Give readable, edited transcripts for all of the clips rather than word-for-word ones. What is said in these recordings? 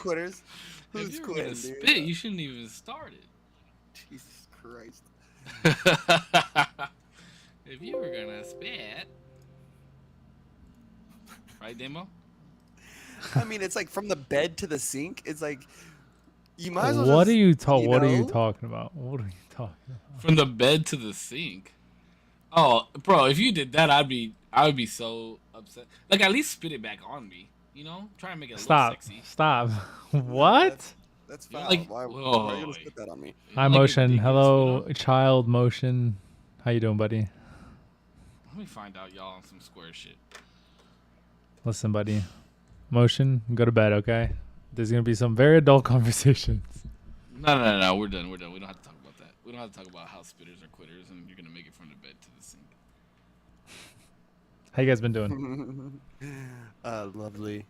quitters? If Who's you were gonna quitting, spit, dude? you shouldn't even start it. Jesus Christ. If you were gonna spit, right, Demo? I mean, it's like from the bed to the sink. It's like you might as well What are just, you What are you know. talking about? What are you talking about? From the bed to the sink. Oh, bro, if you did that, I would be so upset. Like, at least spit it back on me. You know, try and make it look Stop. sexy. Stop. No, What? that's You don't foul. like? Why are you Whoa, gonna spit that on me? you Hi, don't like your Motion. dick getting spit Hello, on? child. Motion. How you doing, buddy? Let me find out y'all on some square shit. Listen, buddy. Motion, go to bed, okay? There's gonna be some very adult conversations. No. We're done. We don't have to talk about that. We don't have to talk about how spitters are quitters, and you're gonna make it from the bed to the sink. How you guys been doing? Lovely.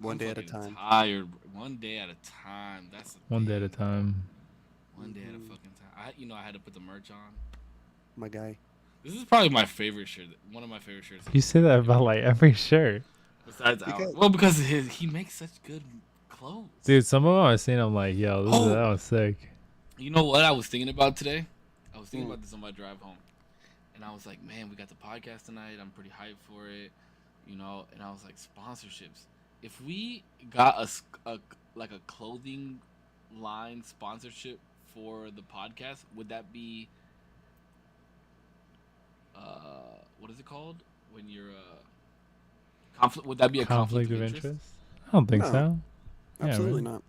One day at a fucking time. Tired. One day at a time. That's the One day thing. at a time. One day at a fucking time. I had to put the merch on. My guy. This is probably my favorite shirt. One of my favorite shirts. You say that about like every shirt. Besides Because- ours. Well, because he makes such good clothes. Dude, some of them I seen, I'm like, yo, that was sick. You know what I was thinking about today? I was thinking about this on my drive home. And I was like, man, we got the podcast tonight. I'm pretty hyped for it. You know, and I was like, sponsorships. If we got a clothing line sponsorship for the podcast, would that be what is it called when you're conflict? Would that be a conflict of interest? I don't think No. so. Yeah, Absolutely man. not.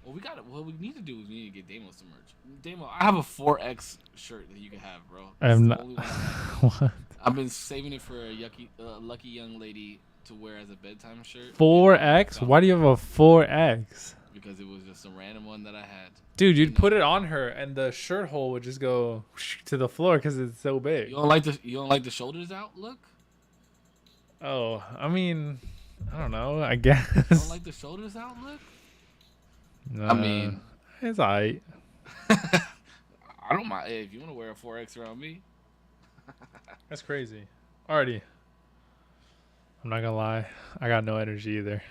Well, what we need to do is we need to get Damo some merch. Damo, I have a 4X shirt that you can have, bro. I'm It's the not. only one I have. What? I've been saving it for a lucky young lady to wear as a bedtime shirt. 4X? Why do you have a 4X? Because it was just a random one that I had. Dude, you'd put it on her, and the shirt hole would just go to the floor because it's so big. You don't like the shoulders out look? Oh, I mean, I don't know. I You don't guess. like the shoulders out look? Nah, I mean, it's alright. I don't mind. Hey, if you want to wear a 4X around me, That's crazy. Alrighty. I'm not gonna lie. I got no energy either.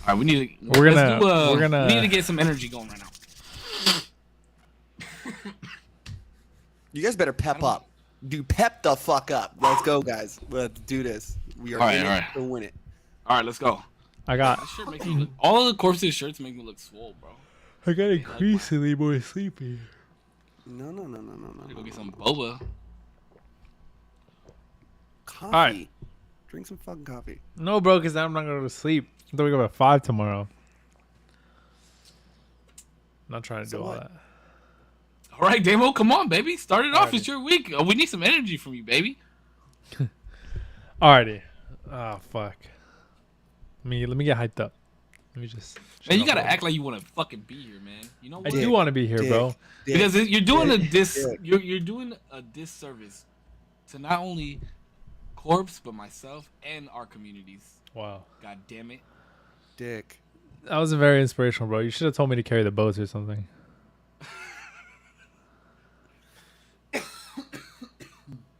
all right, we need to. We're We gonna. need to get some energy going right now. You guys better pep up. Do pep the fuck up. Let's go, guys. Let's do this. We are All right, in all it right. to win it. All right, let's go. I got. That shirt makes me look, all of the corpses shirts make me look swole, bro. I got increasingly more sleepy. No. I'm gonna go get some boba. Coffee. right. Drink some fucking coffee. No, bro, because I'm not gonna go to sleep. I thought we go at 5 tomorrow. I'm not trying to So do all what? that. All right, Damo, come on, baby. Start it off. Alrighty. It's your week. We need some energy from you, baby. Alrighty. Oh fuck. Let me get hyped up. Let me just. Man, you shut gotta up. act like you want to fucking be here, man. You know I what? do want to be here, bro. Dick, Because you're doing a dick, dis. dick. You're doing a disservice to not only Corpse but myself and our communities. Wow. God damn it. Dick. That was very inspirational, bro. You should have told me to carry the boats or something.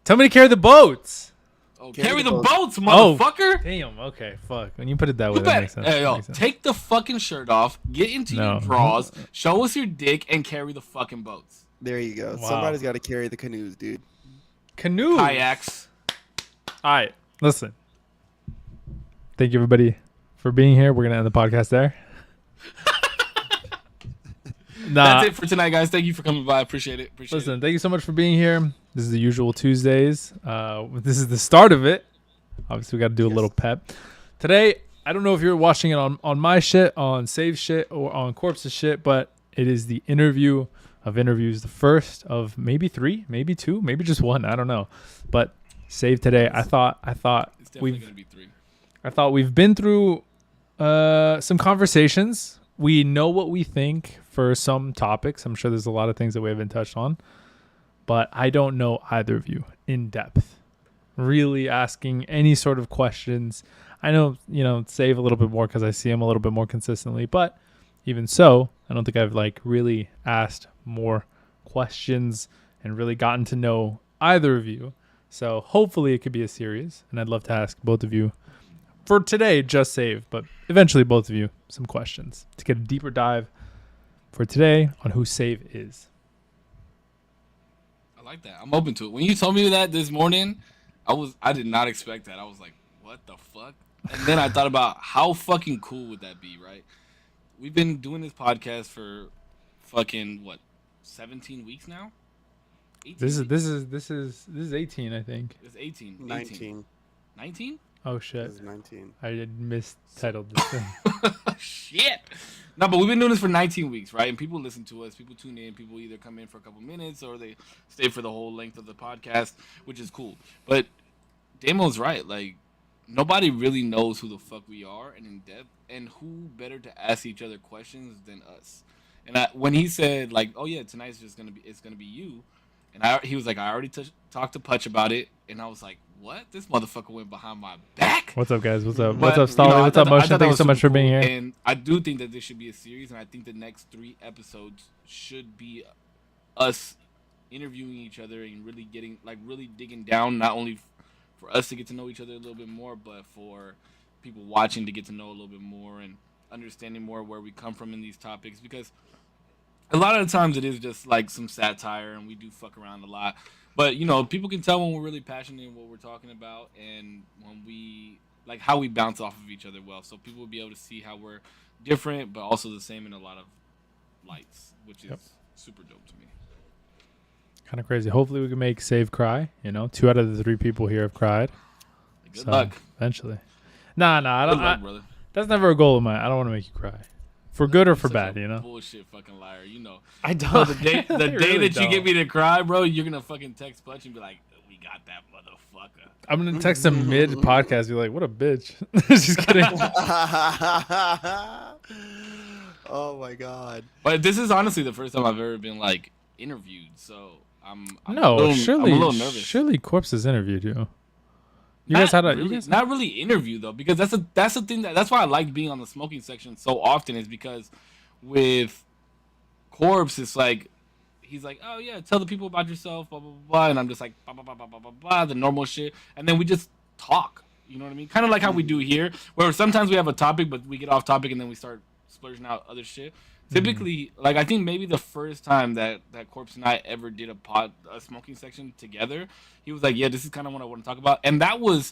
Tell me to carry the boats. Oh, Carry carry the the boat. boats, motherfucker. Damn. Okay. Fuck. When you put it that way, You that better, makes sense. hey, yo, Makes sense. take the fucking shirt off, get into No. your drawers, show us your dick, and carry the fucking boats. There you go. Wow. Somebody's got to carry the canoes, dude. Canoe. Kayaks. All right. Listen. Thank you, everybody, for being here. We're gonna end the podcast there. That's it for tonight, guys. Thank you for coming by. Appreciate it. Listen, thank you so much for being here. This is the usual Tuesdays. This is the start of it. Obviously, we got to do a little pep. Today, I don't know if you're watching it on my shit, on Save shit, or on Corpse's shit, but it is the interview of interviews, the first of maybe 3, maybe 2, maybe just 1. I don't know. But Save today, I thought It's definitely going to be 3. we've been through some conversations. We know what we think for some topics. I'm sure there's a lot of things that we haven't touched on, but I don't know either of you in depth. Really asking any sort of questions. I know, Save a little bit more because I see him a little bit more consistently, but even so, I don't think I've really asked more questions and really gotten to know either of you. So hopefully it could be a series, and I'd love to ask both of you for today, just Save, but eventually both of you some questions to get a deeper dive for today on who Save is. I like that. I'm open to it. When you told me that this morning, I did not expect that. I was like, what the fuck? And then I thought about how fucking cool would that be, right? We've been doing this podcast for fucking what, 17 weeks now? 18 This is 18, I think. It's 18. 19. 19? Oh This shit. is 19. I had mistitled this thing. Shit. No, but we've been doing this for 19 weeks, right? And people listen to us. People tune in. People either come in for a couple minutes or they stay for the whole length of the podcast, which is cool. But Damo's right. Like, nobody really knows who the fuck we are and in depth. And who better to ask each other questions than us? And when he said, like, oh, yeah, tonight's just going to be, it's going to be you. And he was like, I already talked to Putch about it. And I was like, what? This motherfucker went behind my back? What's up, guys? What's up? But, What's up, Stalin? What's up, Motion? Thank you so much for being here. And I do think that this should be a series, and I think the next 3 episodes should be us interviewing each other and really really digging down, not only for us to get to know each other a little bit more, but for people watching to get to know a little bit more and understanding more where we come from in these topics. Because a lot of the times it is just like some satire, and we do fuck around a lot. But, you know, people can tell when we're really passionate in what we're talking about and when we, like, how we bounce off of each other well. So people will be able to see how we're different, but also the same in a lot of lights, which is super dope to me. Kind of crazy. Hopefully we can make Save cry. You know, 2 out of the 3 people here have cried. Good luck. Eventually. Nah, I don't. Good luck, brother. That's never a goal of mine. I don't want to make you cry. For good or for Such bad, a you know? Bullshit fucking liar, you know. I don't. Bro, the day really that you get me to cry, bro, you're gonna fucking text Putch and be like, "We got that motherfucker." I'm gonna text him mid podcast, be like, "What a bitch!" Just kidding. Oh my god. But this is honestly the first time I've ever been like interviewed, so I'm No, a surely, little nervous. surely Corpse has interviewed you. You Not guys had a really, not really interview though, because that's the thing that's why I liked being on the smoking section so often, is because with Corpse it's like he's like, oh yeah, tell the people about yourself, blah blah blah, and I'm just like blah blah blah blah blah blah blah, the normal shit, and then we just talk. You know what I mean? Kind of like how we do here, where sometimes we have a topic, but we get off topic and then we start splurging out other shit. Typically, like I think maybe the first time that Corpse and I ever did a smoking section together, he was like, "Yeah, this is kind of what I want to talk about," and that was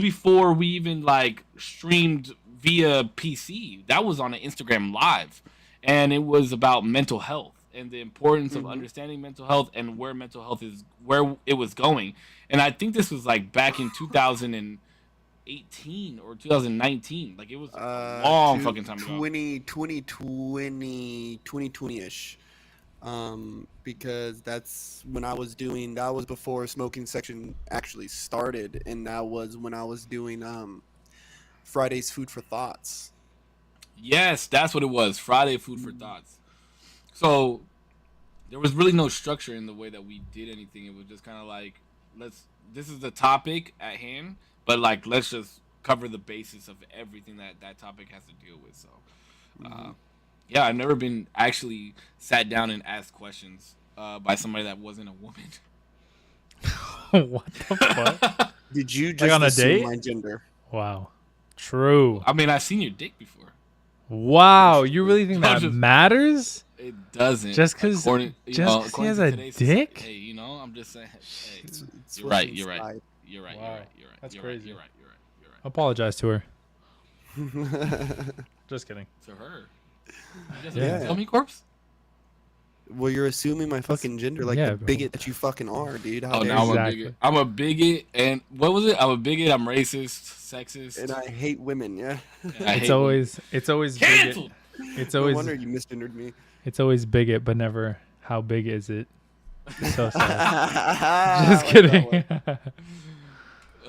before we even like streamed via PC. That was on an Instagram Live, and it was about mental health and the importance of understanding mental health and where mental health is, where it was going. And I think this was like back in 2018 or 2019. Like it was a long fucking time ago. 2020-ish. Because that's when that was before smoking section actually started, and that was when I was doing Friday's Food for Thoughts. Yes, that's what it was. Friday Food for Thoughts. So there was really no structure in the way that we did anything. It was just kind of like, this is the topic at hand, but like let's just cover the basis of everything that topic has to deal with. So yeah, I've never been actually sat down and asked questions by somebody that wasn't a woman. What the fuck? Did you Like just on a assume date? my gender? Wow. True. I mean, I've seen your dick before. Wow. You really think that matters? It doesn't. Just because he has a dick? Hey, you know, I'm just saying. Hey, It's you're right. what's You're right. inside. You're right. Wow. You're right. You're right. That's you're crazy. Right, you're right. You're right. You're right. Apologize to her. Just kidding. To her. You just Yeah. tell me, Corpse. Well, you're assuming my fucking gender like yeah, the bro. bigot that you fucking are, dude. How Oh, dare now I'm you? a Exactly. bigot. I'm a bigot, and what was it? I'm a bigot. I'm racist, sexist. And I hate women, yeah. and I hate It's always bigot. canceled. It's No always wonder you misgendered me. it's always bigot, but never how big is it? So sad. I Just like kidding. that one.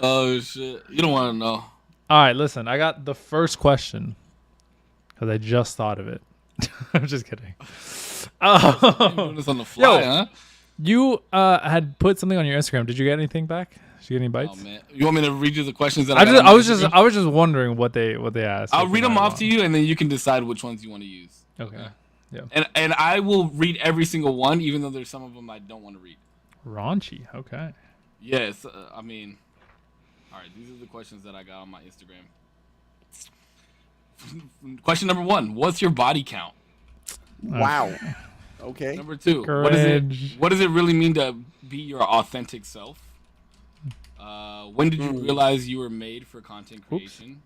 Oh shit! You don't want to know. All right, listen. I got the first question because I just thought of it. I'm just kidding. You're Oh, doing this on the fly, huh? you had put something on your Instagram. Did you get anything back? Did you get any bites? Oh man, you want me to read you the questions that I got just, on I my was just, Instagram? I was just wondering what they asked. I'll read them off to you, and then you can decide which ones you want to use. Okay. Yeah. And I will read every single one, even though there's some of them I don't want to read. Raunchy. Okay. Yes, I mean, all right. These are the questions that I got on my Instagram. Question number 1: what's your body count? Wow. Okay. Number 2: Cringe. what does it really mean to be your authentic self? When did you realize you were made for content creation?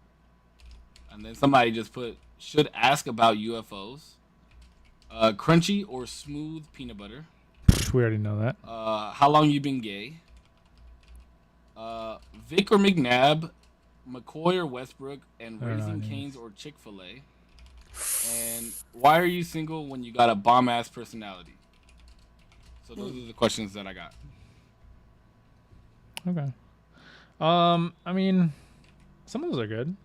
And then somebody just put, should ask about UFOs. Crunchy or smooth peanut butter? We already know that. How long you been gay? Vic or McNabb? McCoy or Westbrook? And Raising Cane's or Chick-fil-A? And why are you single when you got a bomb-ass personality? So those are the questions that I got. Okay. I mean, some of those are good.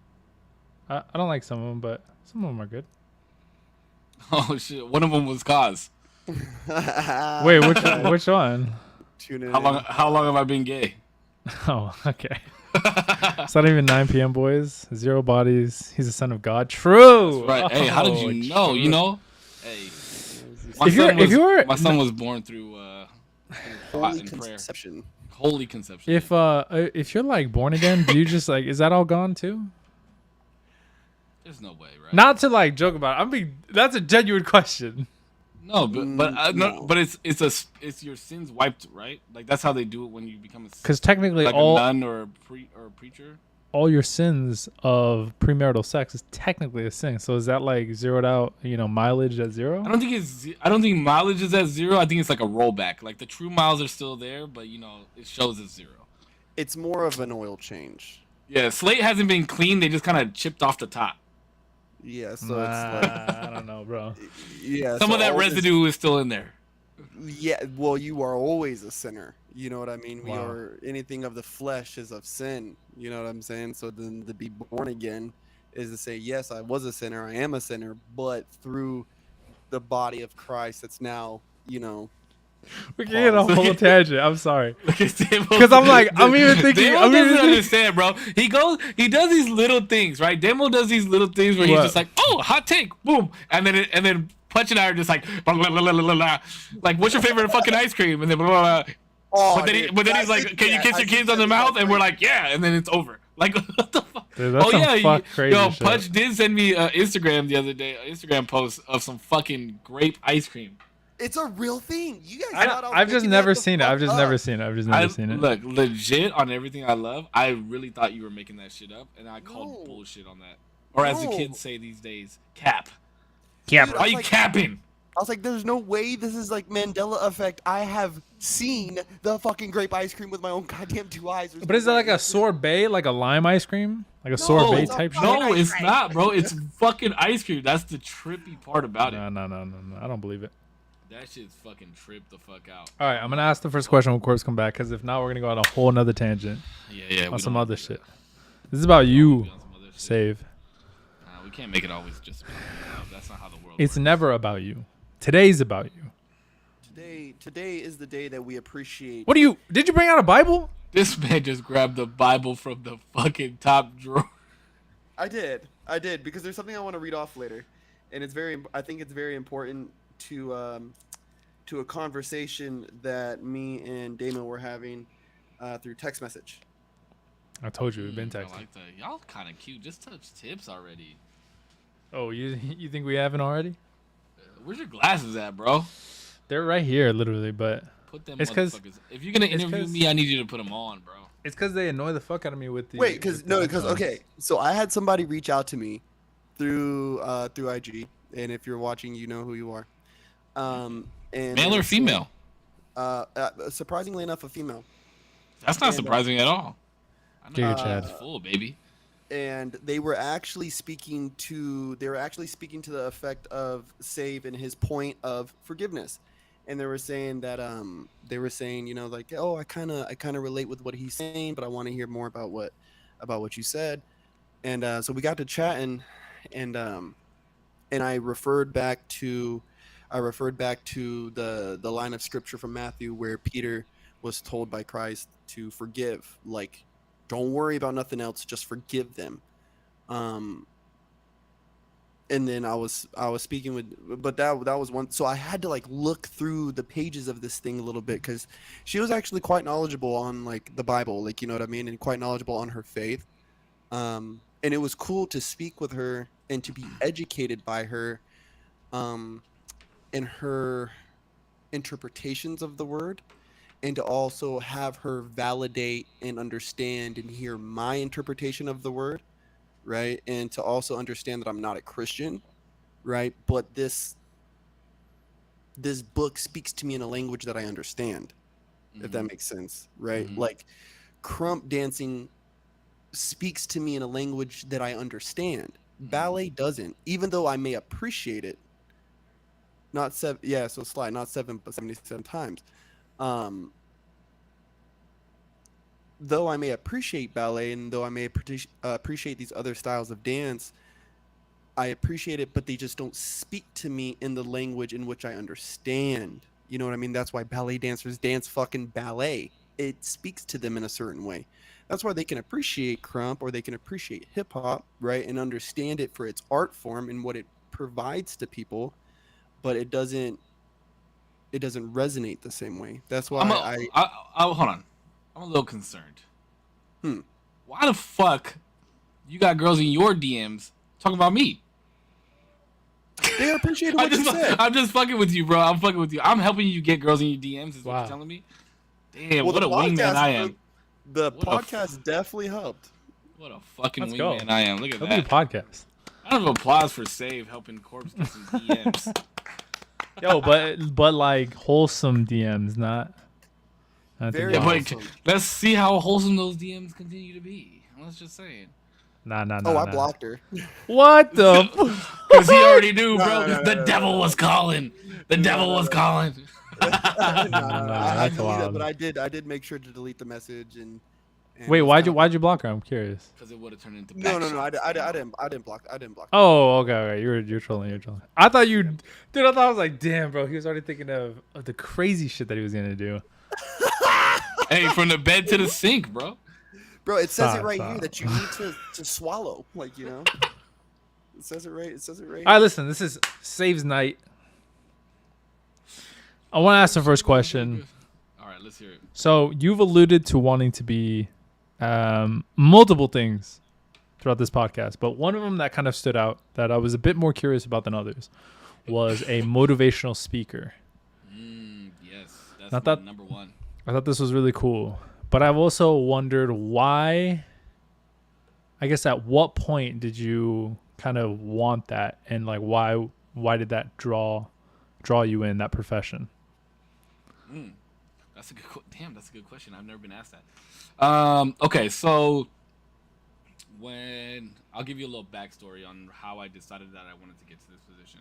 I don't like some of them, but some of them are good. Oh shit! One of them was cause. Wait, which one? Tune in. How long have I been gay? Oh, okay. It's not even 9 p.m. boys. 0 bodies. He's a son of God. True. That's right. Hey, how did you know? True. You know. Hey. My son was born through Holy in prayer. conception. Holy conception. If you're like born again, do you just like, is that all gone too? There's no way, right? Not to like joke about it. I mean, that's a genuine question. No, but No. but it's your sins wiped, right? Like that's how they do it when you become Because technically, like a nun or a preacher. All your sins of premarital sex is technically a sin. So is that like zeroed out? Mileage at 0? I don't think mileage is at 0. I think it's like a rollback. Like the true miles are still there, but it shows as 0. It's more of an oil change. Yeah, slate hasn't been cleaned. They just kind of chipped off the top. Yeah, so it's like I don't know, bro. yeah. Some so of that all residue is still in there. Yeah, well, you are always a sinner. You know what I mean? We Wow. are anything of the flesh is of sin. You know what I'm saying? So then to be born again is to say, yes, I was a sinner, I am a sinner, but through the body of Christ, it's now, We can get a whole tangent. I'm sorry. Because I'm even thinking. Demo doesn't understand, bro. He does these little things, right? Demo does these little things where he's just like, oh, hot take, boom, and then Punch and I are just like, blah, blah, blah, blah, blah, blah. Like, what's your favorite fucking ice cream? And then blah, blah, blah. Oh, But then he's like, can you kiss your kids on the mouth? And we're like, yeah, and then it's over. Like, what the fuck? Dude, that's some crazy shit. Punch did send me an Instagram the other day, an Instagram post of some fucking grape ice cream. it's a real thing. You guys thought I was I've just making never that the seen it. fuck I've just up. never seen it. Look, legit on everything I love, I really thought you were making that shit up, and I called No. bullshit on that. Or as the No. kids say these days, cap. Yeah, Dude, Why you capping? I was like, there's no way this is like Mandela effect. I have seen the fucking grape ice cream with my own goddamn 2 eyes. There's But no is that way. like a sorbet, like a lime ice cream, like a sorbet it's a type shit? fucking No, ice it's cream. not, bro. It's fucking ice cream. That's the trippy part about it. No. I don't believe it. That shit's fucking tripped the fuck out. All right, I'm gonna ask the first question when Corpse come back, because if not, we're gonna go on a whole nother tangent Yeah. on some other shit. This is about you, Save. We can't make it always just about you. That's not how the world It's works. never about you. Today's about you. Today is the day that we appreciate. Did you bring out a Bible? This man just grabbed the Bible from the fucking top drawer. I did because there's something I want to read off later, and I think it's very important to a conversation that me and Damon were having through text message. I told you, we've been I texting. like that. Y'all kind of cute. Just touch tips already. Oh, you think we haven't already? Where's your glasses at, bro? They're right here, literally, but Put them It's 'cause- motherfuckers. If you're gonna it's interview 'cause- me, I need you to put them on, bro. it's because they annoy the fuck out of me with the. Wait, because with the headphones. okay, so I had somebody reach out to me through IG, and if you're watching, you know who you are. And Male or female? Surprisingly enough, a female. That's not And, surprising at all. I know Get your your Chad. is full, baby. And they were actually speaking to the effect of Save and his point of forgiveness, and they were saying that like, oh, I kind of relate with what he's saying, but I want to hear more about what you said. And so we got to chatting, and I referred back to the line of scripture from Matthew where Peter was told by Christ to forgive, like, don't worry about nothing else, just forgive them. And then I was speaking with, but that was one. So I had to like look through the pages of this thing a little bit, because she was actually quite knowledgeable on like the Bible, like, you know what I mean, and quite knowledgeable on her faith. And and it was cool to speak with her and to be educated by her, um, in her interpretations of the word, and to also have her validate and understand and hear my interpretation of the word, right? And to also understand that I'm not a Christian, right? But this book speaks to me in a language that I understand, if that Mm-hmm. makes sense, right? Mm-hmm. Like crump dancing speaks to me in a language that I understand. Mm-hmm. Ballet doesn't, even though I may appreciate it. Not seven, yeah. So slide, not seven, but 77 times. Um, though I may appreciate ballet, and though I may appreciate these other styles of dance, I appreciate it, but they just don't speak to me in the language in which I understand. You know what I mean? That's why ballet dancers dance fucking ballet. It speaks to them in a certain way. That's why they can appreciate crump or they can appreciate hip hop, right? And understand it for its art form and what it provides to people, but it doesn't resonate the same way. That's I'm why a, I hold on. I'm a little concerned. hmm. Why the fuck you got girls in your DMs talking about me? They appreciated what you said. I'm just fucking with you, bro. I'm fucking with you. I'm helping you get girls in your DMs. Is what Wow. you're telling me? Damn, Well, what a wingman I the, am. the What a podcast definitely helped. What a fucking Let's go. wingman I am. Look at That'll be a that. podcast. Round of applause for Save helping Corpse get some DMs. Yo, but like wholesome DMs, not Very the Yeah, wild. but wholesome. let's see how wholesome those DMs continue to be. Let's just saying. Nah. Oh, I blocked her. What the? Because he already knew, No, bro. no, no, The no, no, devil no. was calling. The No, devil no, was no. calling. No. Nah, I that's deleted it, wild. but I did make sure to delete the message and Wait, it was why'd you block her? I'm curious. Because it would have turned into No, back shots. I didn't block. I didn't block. Oh, okay. You're trolling. I thought you, dude. I thought I was like, damn, bro. He was already thinking of the crazy shit that he was gonna do. Hey, from the bed to the sink, bro. Bro, it says it right Stop. here that you need to swallow, like, you know. It says it right. It says it right. All right, listen. This is Saves Night. I want to ask the first question. All right, let's hear it. So you've alluded to wanting to be multiple things throughout this podcast, but one of them that kind of stood out that I was a bit more curious about than others was a motivational speaker. Yes, that's Not that- number one. I thought this was really cool, but I've also wondered why. I guess at what point did you kind of want that, and like why did that draw you in that profession? That's a good. That's a good question. I've never been asked that. Okay, so when I'll give you a little backstory on how I decided that I wanted to get to this position.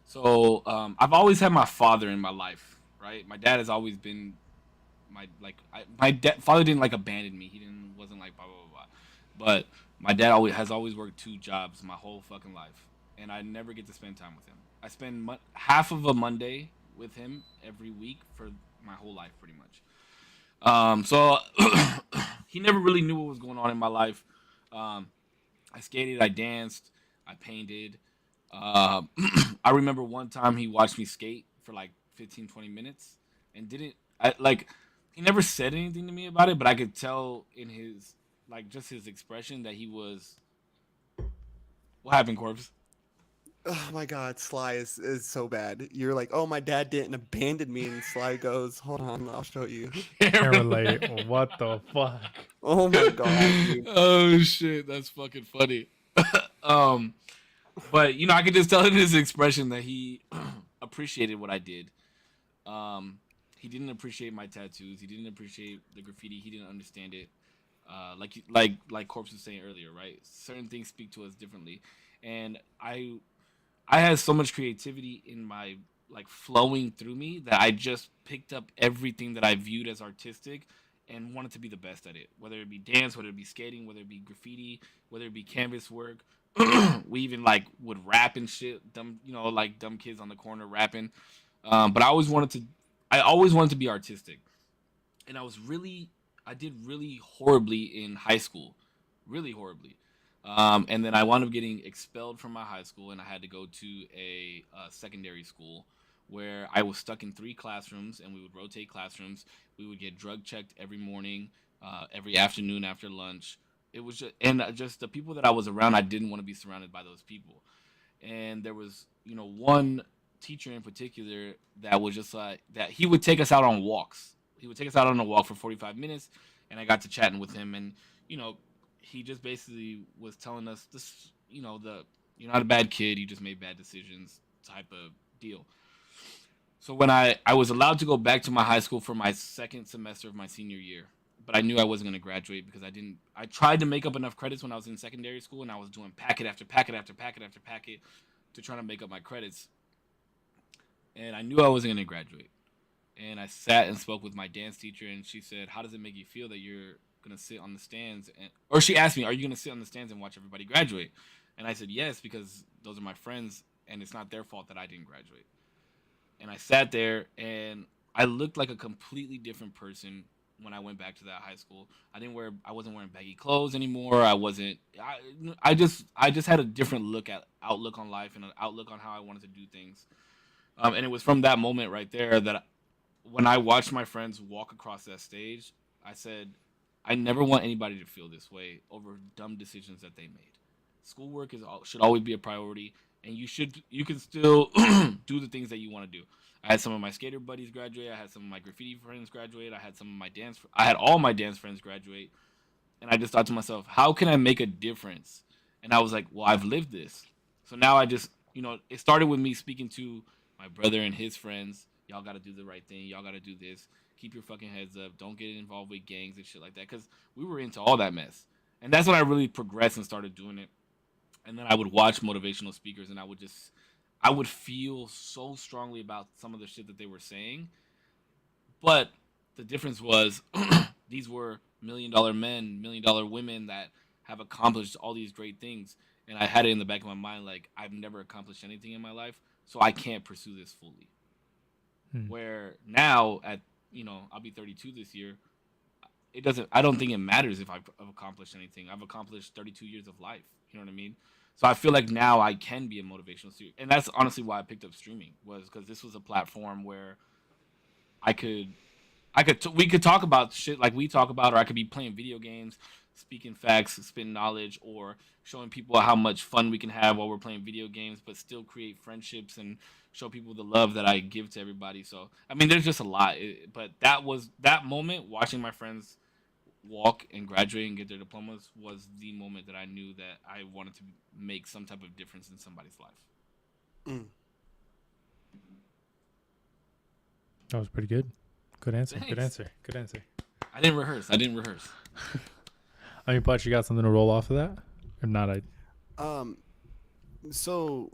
So I've always had my father in my life, right? My dad has always been father didn't like abandon me. He wasn't like blah blah blah blah. But my dad has always worked 2 jobs my whole fucking life, and I never get to spend time with him. I spend half of a Monday with him every week for my whole life, pretty much. So he never really knew what was going on in my life. I skated, I danced, I painted. I remember one time he watched me skate for like 15, 20 minutes and he never said anything to me about it, but I could tell in his, like, just his expression that he was. What happened, Corpse? Oh my God, Sly is so bad. You're like, oh, my dad didn't abandon me, and Sly goes, hold on, I'll show you. Can't relate. What the fuck? Oh my God, dude. Oh shit, that's fucking funny. But I could just tell in his expression that he appreciated what I did. He didn't appreciate my tattoos. He didn't appreciate the graffiti. He didn't understand it. Like Corpse was saying earlier, right? Certain things speak to us differently, and I had so much creativity in my flowing through me that I just picked up everything that I viewed as artistic and wanted to be the best at it. Whether it be dance, whether it be skating, whether it be graffiti, whether it be canvas work. We even would rap and shit. Dumb, dumb kids on the corner rapping. But I always wanted to be artistic, and I did really horribly in high school, really horribly. And then I wound up getting expelled from my high school, and I had to go to a secondary school where I was stuck in 3 classrooms, and we would rotate classrooms. We would get drug checked every morning, every afternoon after lunch. It was just the people that I was around. I didn't want to be surrounded by those people. And there was, one teacher in particular that was just like that. He would take us out on walks. He would take us out on a walk for 45 minutes, and I got to chatting with him. And you know, he just basically was telling us this. You're not a bad kid. You just made bad decisions, type of deal. So when I was allowed to go back to my high school for my second semester of my senior year, but I knew I wasn't going to graduate because I tried to make up enough credits when I was in secondary school, and I was doing packet after packet after packet after packet to try to make up my credits. And I knew I wasn't going to graduate. And I sat and spoke with my dance teacher, and she said, "How does it make you feel that you're going to sit on the stands?" Or she asked me, "Are you going to sit on the stands and watch everybody graduate?" And I said, "Yes, because those are my friends, and it's not their fault that I didn't graduate." And I sat there, and I looked like a completely different person when I went back to that high school. I wasn't wearing baggy clothes anymore. I just had a different outlook on life and an outlook on how I wanted to do things. And it was from that moment right there that when I watched my friends walk across that stage, I said, I never want anybody to feel this way over dumb decisions that they made. Schoolwork should always be a priority, and you can still do the things that you want to do. I had some of my skater buddies graduate. I had some of my graffiti friends graduate. I had all my dance friends graduate, and I just thought to myself, how can I make a difference? And I was like, well, I've lived this, so now I just, it started with me speaking to my brother and his friends. Y'all got to do the right thing. Y'all got to do this. Keep your fucking heads up. Don't get involved with gangs and shit like that, because we were into all that mess, and that's when I really progressed and started doing it. And then I would watch motivational speakers, and I would feel so strongly about some of the shit that they were saying. But the difference was these were $1 million men, $1 million women that have accomplished all these great things. And I had it in the back of my mind, like, I've never accomplished anything in my life, so I can't pursue this fully. Where now I'll be 32 this year. I don't think it matters if I've accomplished anything. I've accomplished 32 years of life. You know what I mean? So I feel like now I can be a motivational speaker. And that's honestly why I picked up streaming, was because this was a platform where we could talk about shit like we talk about, or I could be playing video games, speaking facts, spitting knowledge, or showing people how much fun we can have while we're playing video games, but still create friendships and show people the love that I give to everybody. So, I mean, there's just a lot. But that moment, watching my friends walk and graduate and get their diplomas, was the moment that I knew that I wanted to make some type of difference in somebody's life. Mm. That was pretty good. Good answer. Thanks. Good answer. Good answer. I didn't rehearse. I mean, Putch, you got something to roll off of that? If not, So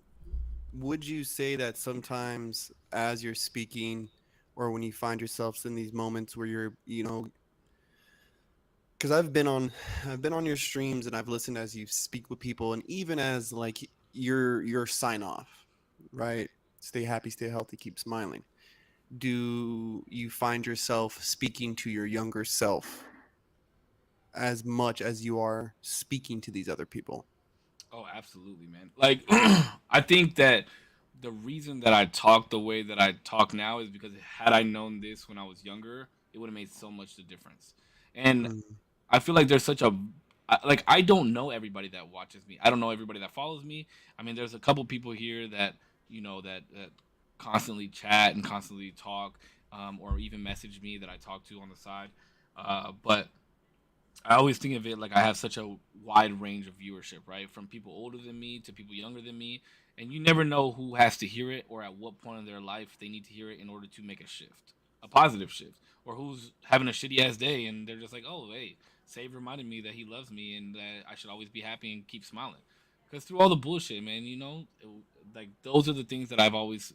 would you say that sometimes as you're speaking, or when you find yourselves in these moments where you're, because I've been on your streams and I've listened as you speak with people, and even as like your sign off, right? Stay happy, stay healthy, keep smiling. Do you find yourself speaking to your younger self as much as you are speaking to these other people? Oh, absolutely, man. Like, I think that the reason that I talk the way that I talk now is because had I known this when I was younger, it would have made so much the difference. And I feel like there's I don't know everybody that watches me. I don't know everybody that follows me. I mean, there's a couple people here that, that constantly chat and constantly talk, or even message me that I talk to on the side. But I always think of it like I have such a wide range of viewership, right? From people older than me to people younger than me. And you never know who has to hear it, or at what point in their life they need to hear it in order to make a shift, a positive shift. Or who's having a shitty ass day and they're just like, oh, hey, Save reminded me that he loves me and that I should always be happy and keep smiling. Because through all the bullshit, man, like those are the things that I've always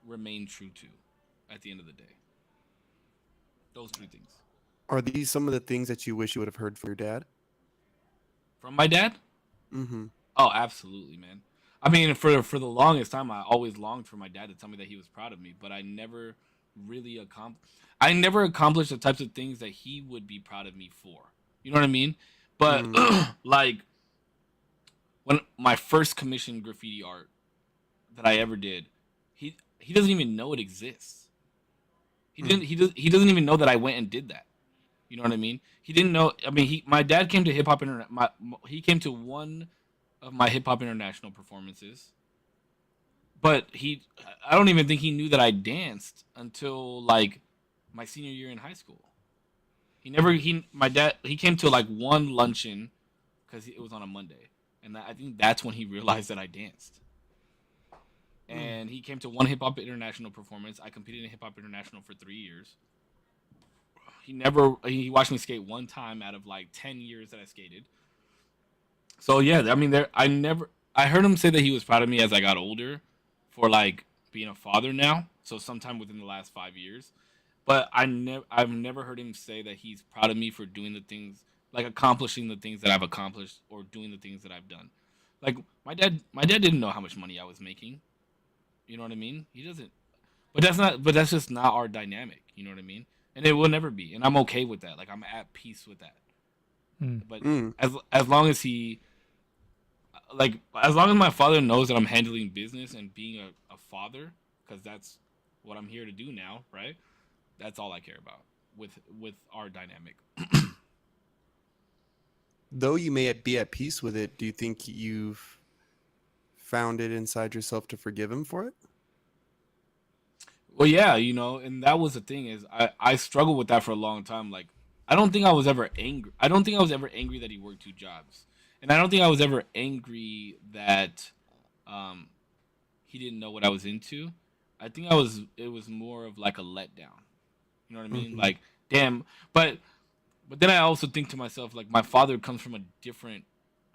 remained true to at the end of the day. Those three things. Are these some of the things that you wish you would have heard from your dad? From my dad? Mm-hmm. Oh, absolutely, man. I mean, for the longest time, I always longed for my dad to tell me that he was proud of me, but I never really accomplished the types of things that he would be proud of me for. You know what I mean? But like when my first commissioned graffiti art that I ever did, he doesn't even know it exists. He doesn't even know that I went and did that. You know what I mean? He didn't know. I mean, my dad came to hip hop internet. He came to one of my hip hop international performances, but I don't even think he knew that I danced until like my senior year in high school. My dad, he came to like one luncheon because it was on a Monday, and I think that's when he realized that I danced. And he came to one hip hop international performance. I competed in hip hop international for 3 years. He watched me skate one time out of like 10 years that I skated. So yeah, I mean, I heard him say that he was proud of me as I got older, for like being a father now. So sometime within the last 5 years, but I've never heard him say that he's proud of me for doing the things, like accomplishing the things that I've accomplished or doing the things that I've done. Like my dad didn't know how much money I was making. You know what I mean? He doesn't. But that's just not our dynamic. You know what I mean? And it will never be. And I'm okay with that. Like I'm at peace with that. Mm. But Mm. as long as as long as my father knows that I'm handling business and being a father, because that's what I'm here to do now, right? That's all I care about with our dynamic. Though you may be at peace with it, do you think you've found it inside yourself to forgive him for it? Well, yeah, and that was the thing is I struggled with that for a long time. Like, I don't think I was ever angry. I don't think I was ever angry that he worked two jobs, and I don't think I was ever angry that um, he didn't know what I was into. I think I was. It was more of like a letdown. You know what I mean? Mm-hmm. Like, damn. But then I also think to myself, like, my father comes from a different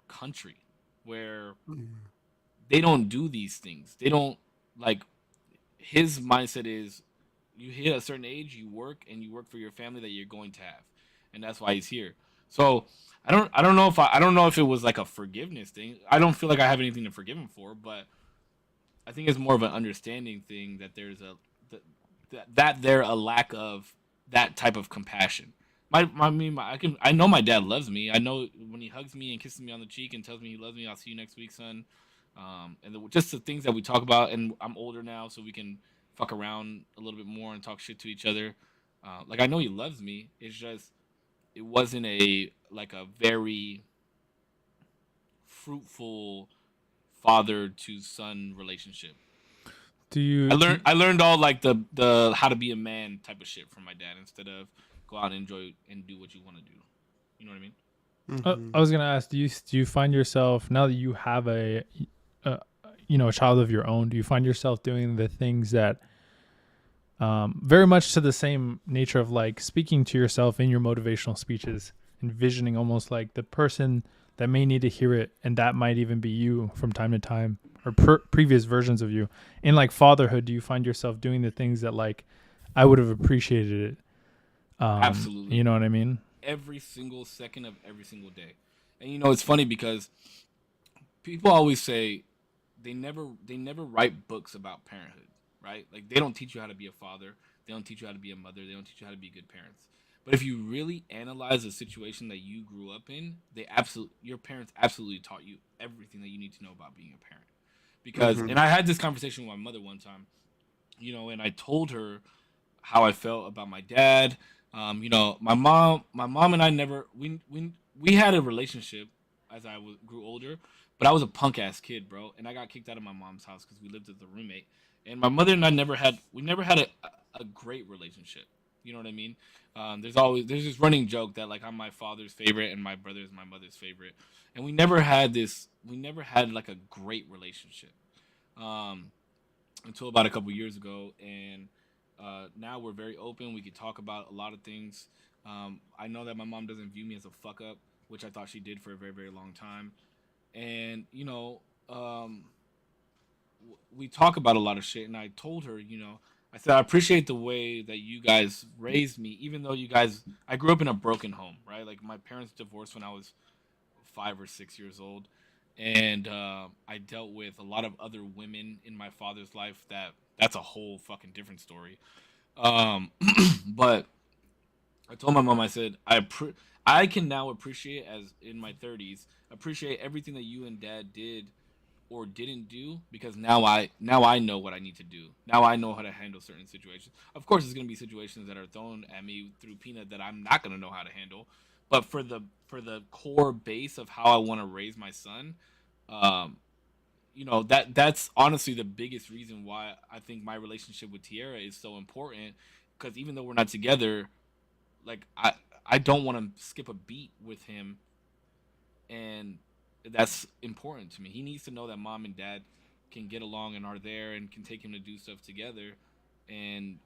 country where they don't do these things. They don't like his mindset is you hit a certain age, you work and you work for your family that you're going to have, and that's why he's here. So I don't know if it was like a forgiveness thing. I don't feel like I have anything to forgive him for, but I think it's more of an understanding thing that there's that there a lack of that type of compassion. I know my dad loves me. I know when he hugs me and kisses me on the cheek and tells me he loves me. I'll see you next week, son. Just the things that we talk about, and I'm older now, so we can fuck around a little bit more and talk shit to each other. Like I know he loves me. It's just it wasn't a like a very fruitful father to son relationship. Do you? Do, I learned all like the how to be a man type of shit from my dad instead of go out and enjoy and do what you want to do. You know what I mean? Mm-hmm. I was gonna ask. Do you find yourself now that you have a a child of your own? Do you find yourself doing the things that very much to the same nature of like speaking to yourself in your motivational speeches, envisioning almost like the person that may need to hear it, and that might even be you from time to time, or previous versions of you. In like fatherhood, do you find yourself doing the things that like I would have appreciated it? Absolutely. You know what I mean? Every single second of every single day. And it's funny because people always say they never write books about parenthood, right? Like they don't teach you how to be a father, they don't teach you how to be a mother, they don't teach you how to be good parents. But if you really analyze the situation that you grew up in, your parents absolutely taught you everything that you need to know about being a parent. Because Mm-hmm. and I had this conversation with my mother one time, and I told her how I felt about my dad. My mom and I never we had a relationship as grew older, but I was a punk ass kid, bro, and I got kicked out of my mom's house because we lived with a roommate. And my mother and I never had a great relationship. You know what I mean? There's this running joke that like I'm my father's favorite and my brother is my mother's favorite, and we never had like a great relationship. Um, until about a couple years ago, and now we're very open. We can talk about a lot of things. I know that my mom doesn't view me as a fuck up, which I thought she did for a very very long time. And we talk about a lot of shit. And I told her, I said I appreciate the way that you guys raised me, even though I grew up in a broken home, right? Like my parents divorced when I was 5 or 6 years old, and I dealt with a lot of other women in my father's life. That's a whole fucking different story. But I told my mom, I said I can now appreciate, as in my 30s, appreciate everything that you and dad did or didn't do, because now I know what I need to do. Now I know how to handle certain situations. Of course, there's gonna be situations that are thrown at me through Peanut that I'm not gonna know how to handle. But for the core base of how I want to raise my son, um, that's honestly the biggest reason why I think my relationship with Tierra is so important. Because even though we're not together, like I don't want to skip a beat with him, and that's important to me. He needs to know that mom and dad can get along and are there and can take him to do stuff together. And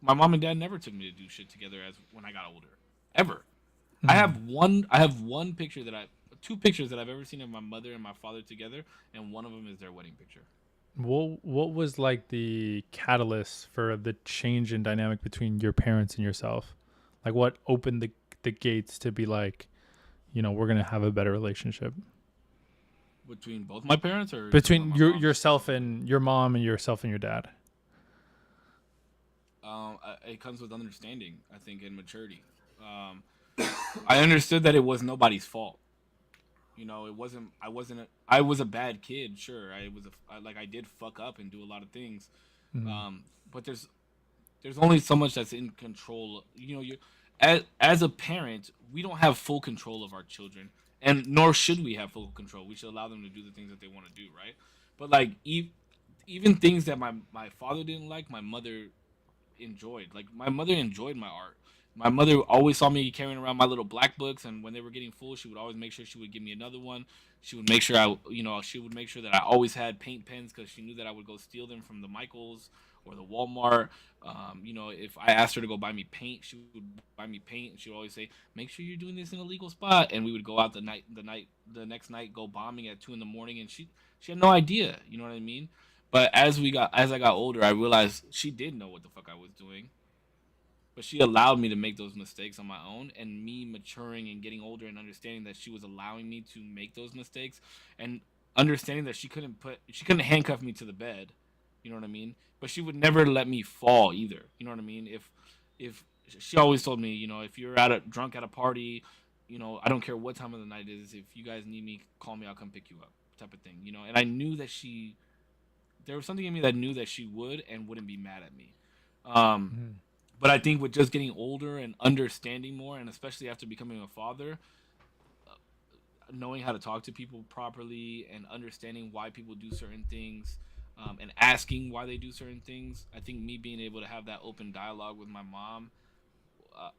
my mom and dad never took me to do shit together as when I got older, ever. I Mm. have one. I have one picture that I, two pictures that I've ever seen of my mother and my father together, and one of them is their wedding picture. What was like the catalyst for the change in dynamic between your parents and yourself? Like what opened the gates to be like, we're gonna have a better relationship Between both my parents, or are you talking about between my mom yourself specifically? and your mom and yourself and your dad. It comes with understanding, I think, and maturity. Um, I understood that it was nobody's fault. It wasn't. I wasn't. I was a bad kid. Sure, I did fuck up and do a lot of things. Mm. But there's only so much that's in control. You as a parent, we don't have full control of our children, and nor should we have full control. We should allow them to do the things that they want to do, right? But like even things that my father didn't like, my mother enjoyed. Like my mother enjoyed my art. My mother always saw me carrying around my little black books, and when they were getting full, she would always make sure she would give me another one. She would make sure she would make sure that I always had paint pens because she knew that I would go steal them from the Michaels or the Walmart. If I asked her to go buy me paint, she would buy me paint, and she would always say, "Make sure you're doing this in a legal spot." And we would go out the next night, go bombing at 2 in the morning, and she had no idea. You know what I mean? But as I got older, I realized she did know what the fuck I was doing, but she allowed me to make those mistakes on my own. And me maturing and getting older and understanding that she was allowing me to make those mistakes, and understanding that she couldn't handcuff me to the bed. You know what I mean? But she would never let me fall either. You know what I mean? If she always told me, if you're drunk at a party, I don't care what time of the night it is. If you guys need me, call me. I'll come pick you up, type of thing. And I knew that there was something in me that knew that she would and wouldn't be mad at me. Um, Mm. but I think with just getting older and understanding more, and especially after becoming a father, knowing how to talk to people properly and understanding why people do certain things, and asking why they do certain things, I think me being able to have that open dialogue with my mom,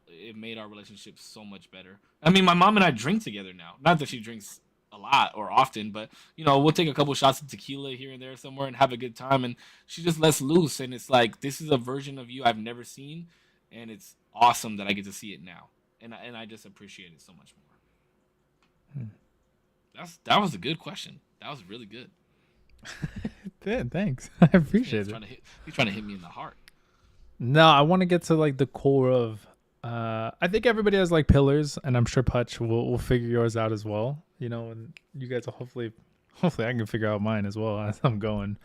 it made our relationship so much better. I mean, my mom and I drink together now. Not that she drinks a lot or often, but we'll take a couple shots of tequila here and there somewhere and have a good time. And she just lets loose, and it's like this is a version of you I've never seen, and it's awesome that I get to see it now, and I just appreciate it so much more. Mm. That was a good question. That was really good. Yeah, thanks. I appreciate He's it. trying to hit. He's trying to hit me in the heart. No, I want to get to like the core of. I think everybody has like pillars, and I'm sure Putch will figure yours out as well. And you guys will hopefully I can figure out mine as well as I'm going.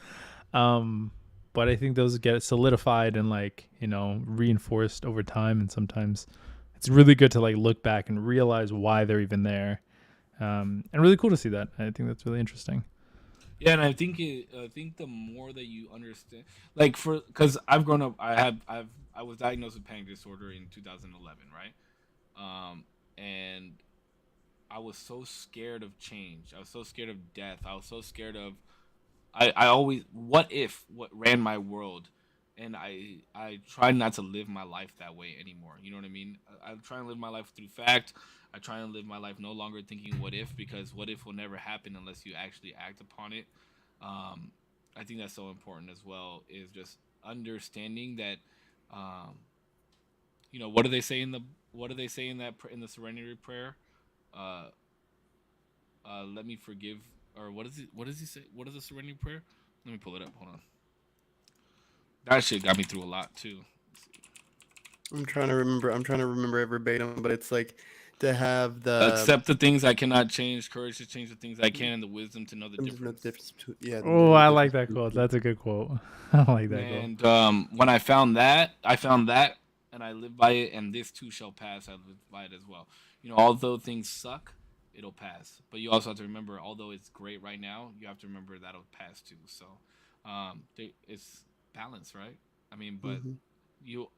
But I think those get solidified and like reinforced over time, and sometimes it's really good to like look back and realize why they're even there. And really cool to see that. I think that's really interesting. Yeah, and I think the more that you understand, like because I've grown up, I was diagnosed with panic disorder in 2011, right? And I was so scared of change. I was so scared of death. I was so scared of. I always what ran my world, and I try not to live my life that way anymore. You know what I mean? I'm trying to live my life through fact. I try and live my life no longer thinking what if, because what if will never happen unless you actually act upon it. Um, I think that's so important as well. Is just understanding that, um, what do they say in the what do they say in in the Serenity Prayer? Uh, Let me forgive, or what is it? What does he say? What is the Serenity Prayer? Let me pull it up. Hold on. That shit got me through a lot too. I'm trying to remember. I'm trying to remember it verbatim, but it's like to have the Accept the things I cannot change, courage to change the things I can, and the wisdom to know the there's no difference. difference between, yeah, Oh, the I like difference that between quote. two. That's a good quote. I like that quote. And when I found that, and I live by it. And this too shall pass. I live by it as well. Although things suck, it'll pass. But you also have to remember, although it's great right now, you have to remember that'll pass too. So, it's balance, right? I mean, but Mm-hmm. you,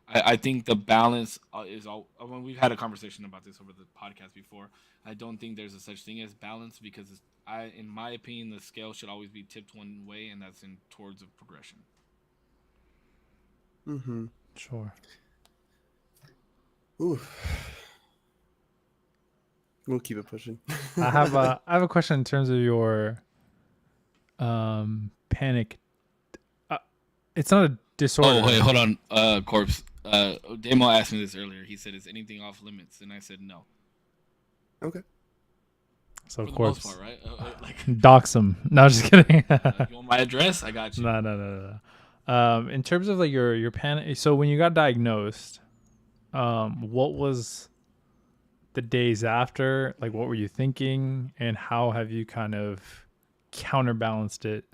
I think the balance is all. When we've had a conversation about this over the podcast before, I don't think there's a such thing as balance because in my opinion, the scale should always be tipped one way, and that's in towards of progression. Mm-hmm. Sure. Ooh, we'll keep it pushing. I have a question in terms of your panic. Uh, it's not a Oh wait, disorder. hold on, corpse. Damo asked me this earlier. He said, "Is anything off limits?" And I said, "No." Okay. So For the most corpse. part, right? Like, Dox him. No, just kidding. you want my address? I got you. No, no, no, no, no. In terms of like your panic, so when you got diagnosed, what was the days after? Like, what were you thinking, and how have you kind of counterbalanced it?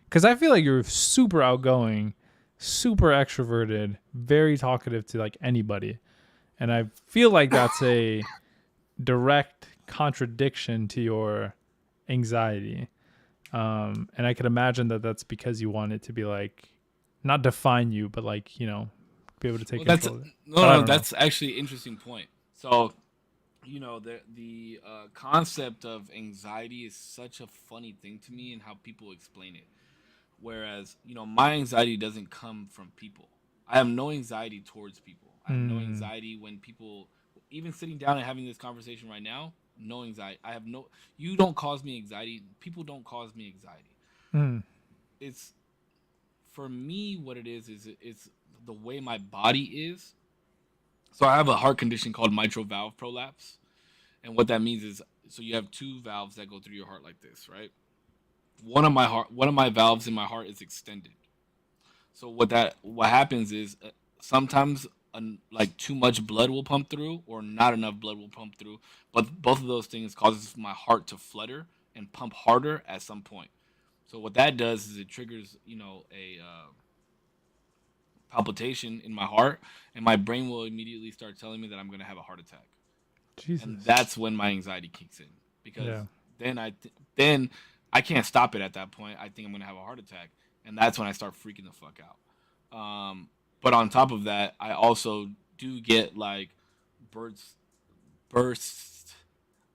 Because I feel like you're super outgoing, super extroverted, very talkative to like anybody, and I feel like that's a direct contradiction to your anxiety. And I could imagine that that's because you want it to be like not define you, but like be able to take Well, that's control of it. no, But I no. don't know. That's actually an interesting point. So, the concept of anxiety is such a funny thing to me, and how people explain it. Whereas, my anxiety doesn't come from people. I have no anxiety towards people. I have no Mm, anxiety when people, even sitting down and having this conversation right now, no anxiety. I have no, you don't cause me anxiety. People don't cause me anxiety. mm, It's, for me, what it is it's the way my body is. So I have a heart condition called mitral valve prolapse. And what that means is, so you have two valves that go through your heart like this, right? One of my valves in my heart is extended. So what happens is, sometimes, like, too much blood will pump through, or not enough blood will pump through. But both of those things causes my heart to flutter and pump harder at some point. So what that does is it triggers, a palpitation in my heart, and my brain will immediately start telling me that I'm going to have a heart attack. And Jesus. that's when my anxiety kicks in, because Yeah. then I can't stop it at that point. I think I'm going to have a heart attack, and that's when I start freaking the fuck out. But on top of that, I also do get like bursts bursts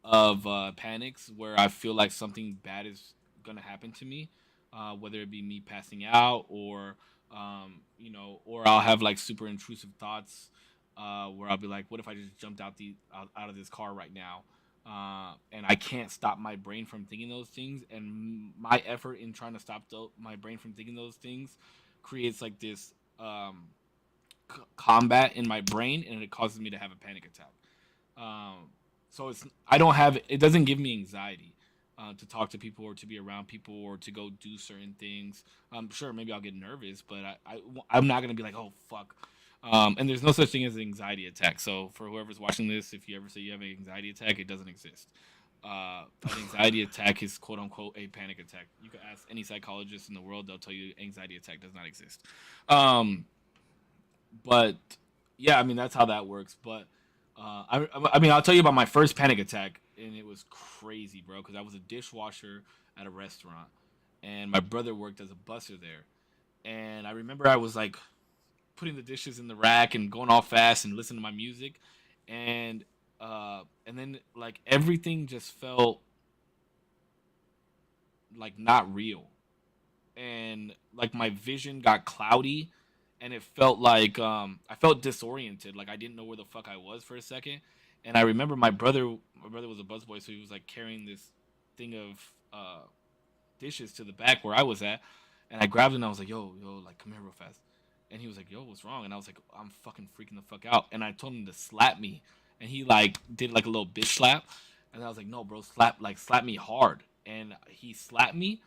of panics where I feel like something bad is gonna happen to me, whether it be me passing out, or I'll have like super intrusive thoughts, where I'll be like, "What if I just jumped out of this car right now?" And I can't stop my brain from thinking those things, and my effort in trying to stop my brain from thinking those things creates like this combat in my brain, and it causes me to have a panic attack. Um, so I don't have it doesn't give me anxiety, to talk to people, or to be around people, or to go do certain things. Sure, maybe I'll get nervous, but I'm not gonna be like, oh fuck. And there's no such thing as an anxiety attack. So for whoever's watching this, if you ever say you have an anxiety attack, it doesn't exist. An anxiety attack is quote unquote a panic attack. You can ask any psychologist in the world; they'll tell you anxiety attack does not exist. Um, but yeah, I mean that's how that works. But I mean, I'll tell you about my first panic attack, and it was crazy, bro. Because I was a dishwasher at a restaurant, and my brother worked as a busser there. And I remember I was like putting the dishes in the rack and going all fast and listening to my music, and then like everything just felt like not real, and like my vision got cloudy, and it felt like, I felt disoriented, like I didn't know where the fuck I was for a second. And I remember my brother was a busboy, so he was like carrying this thing of dishes to the back where I was at, and I grabbed it and I was like, yo, like come here real fast. And he was like, yo, what's wrong? And I was like, I'm fucking freaking the fuck out. And I told him to slap me, and he like did like a little bitch slap, and I was like, no, bro, slap me hard. And he slapped me,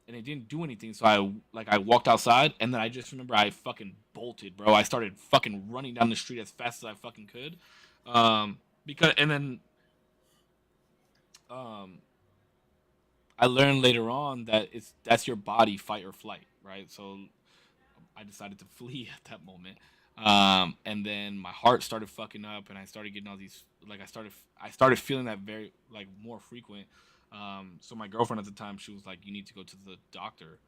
and it didn't do anything. So I walked outside, and then I just remember I fucking bolted, bro. I started fucking running down the street as fast as I fucking could, because and then um, I learned later on that that's your body fight or flight, right? So I decided to flee at that moment. And then my heart started fucking up, and I started getting all these like I started feeling that very like more frequent. So my girlfriend at the time, she was like, "You need to go to the doctor."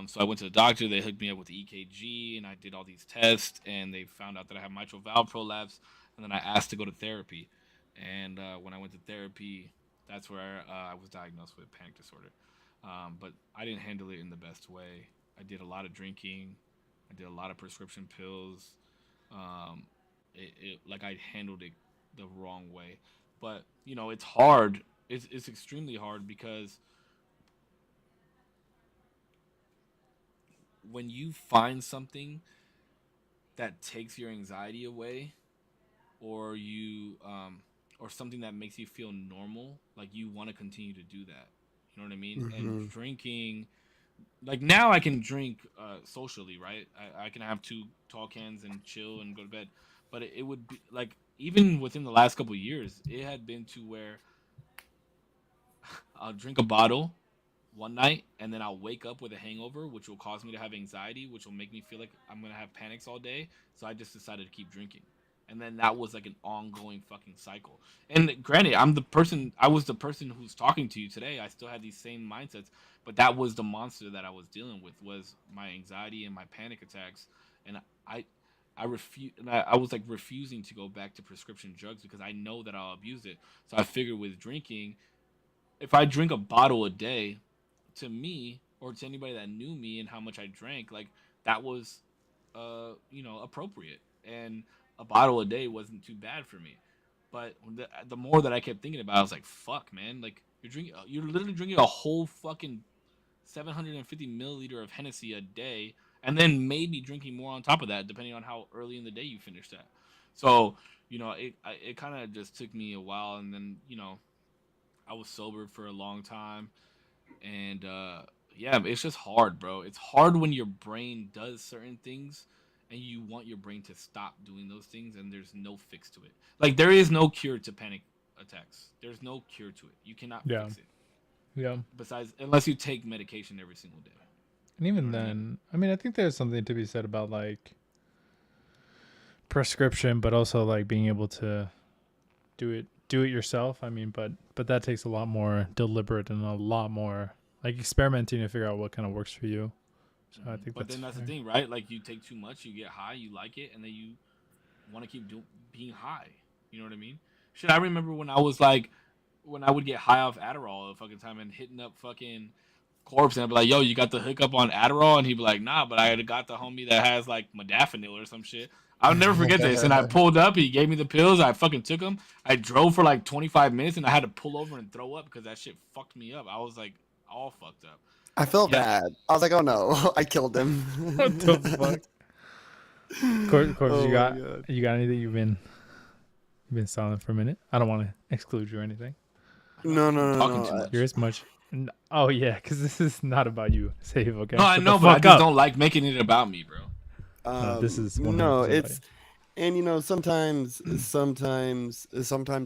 So I went to the doctor. They hooked me up with the EKG, and I did all these tests, and they found out that I have mitral valve prolapse. And then I asked to go to therapy, and when I went to therapy, that's where I was diagnosed with panic disorder. But I didn't handle it in the best way. I did a lot of drinking. I did a lot of prescription pills. Um, like I handled it the wrong way. But it's hard. It's extremely hard because when you find something that takes your anxiety away, or or something that makes you feel normal, like you want to continue to do that. You know what I mean? And Mm-hmm. drinking, like now I can drink socially, right? I can have two tall cans and chill and go to bed. But it would be like even within the last couple of years, it had been to where I'll drink a bottle one night and then I'll wake up with a hangover, which will cause me to have anxiety, which will make me feel like I'm gonna have panics all day. So I just decided to keep drinking. And then that was like an ongoing fucking cycle. And granted, I was the person who's talking to you today. I still had these same mindsets, but that was the monster that I was dealing with, was my anxiety and my panic attacks. And I, I refuse, and I was like refusing to go back to prescription drugs because I know that I'll abuse it. So I figured with drinking, if I drink a bottle a day, to me or to anybody that knew me and how much I drank, like that was appropriate. And a bottle a day wasn't too bad for me. But the more that I kept thinking about it, I was like, fuck, man, like you're literally drinking a whole fucking 750 milliliter of Hennessy a day, and then maybe drinking more on top of that, depending on how early in the day you finish that. So, it kind of just took me a while, and then I was sober for a long time, and yeah, it's just hard, bro. It's hard when your brain does certain things and you want your brain to stop doing those things, and there's no fix to it. Like there is no cure to panic attacks. There's no cure to it. You cannot Yeah. fix it Yeah. besides unless you take medication every single day. And You know even what I mean? then, I mean, I think there's something to be said about like prescription, but also like being able to do it yourself. I mean, but that takes a lot more deliberate and a lot more like experimenting to figure out what kind of works for you. So I think But that's then that's the fair. thing, right? Like you take too much, you get high, you like it, and then you want to keep being high. You know what I mean? Shit, I remember when I was like, when I would get high off Adderall the fucking time and hitting up fucking Corpse, and I'd be like, "Yo, you got the hookup on Adderall?" And he'd be like, "Nah, but I had got the homie that has like modafinil or some shit." I'll never forget this. And I pulled up. He gave me the pills. I fucking took them. I drove for like 25 minutes, and I had to pull over and throw up because that shit fucked me up. I was like all fucked up. I felt Yeah, bad. I was like, oh no, I killed him. What the fuck? Corpse, Oh my god. you got anything you've been silent for a minute? I don't want to exclude you or anything. I feel like No, you've been no, no, talking no. too You're much. as much. Oh yeah, because this is not about you. Save, okay? No, I Shut the know, but I fuck just up. don't like making it about me, bro. No, this is No, 100% about you. it's and sometimes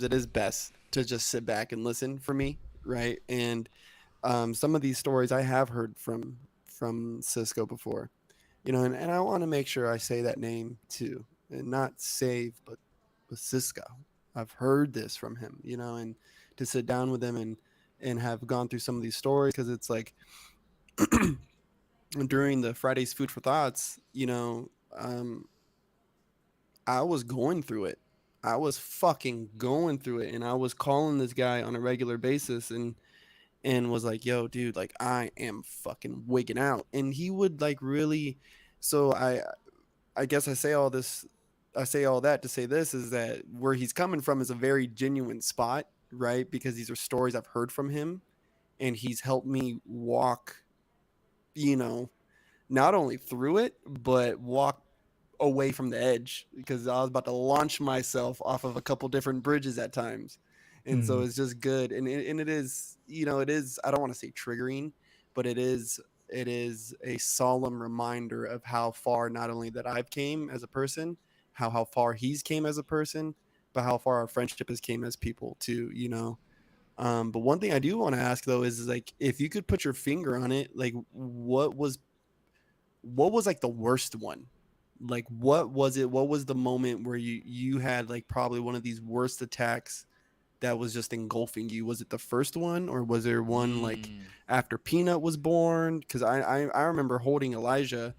it is best to just sit back and listen for me, right? And some of these stories I have heard from Cisco before, and I want to make sure I say that name too, and not Save, but Cisco. I've heard this from him, and to sit down with him and have gone through some of these stories because it's like during the Fridays Food for Thoughts, I was going through it. I was fucking going through it, and I was calling this guy on a regular basis, and was like, "Yo, dude, like I am fucking wigging out," and he would like really. So I guess I say all that to say this is that where he's coming from is a very genuine spot, right? Because these are stories I've heard from him, and he's helped me walk, you know, not only through it, but walk away from the edge because I was about to launch myself off of a couple different bridges at times. And so Mm, it's just good. And it is, it is, I don't want to say triggering, but it is a solemn reminder of how far not only that I've came as a person, how far he's came as a person, but how far our friendship has came as people too. But one thing I do want to ask though is like if you could put your finger on it, like what was like the worst one? Like, what was it? What was the moment where you had like probably one of these worst attacks that was just engulfing you? Was it the first one, or was there one like Mm. after Peanut was born? Because I remember holding Elijah,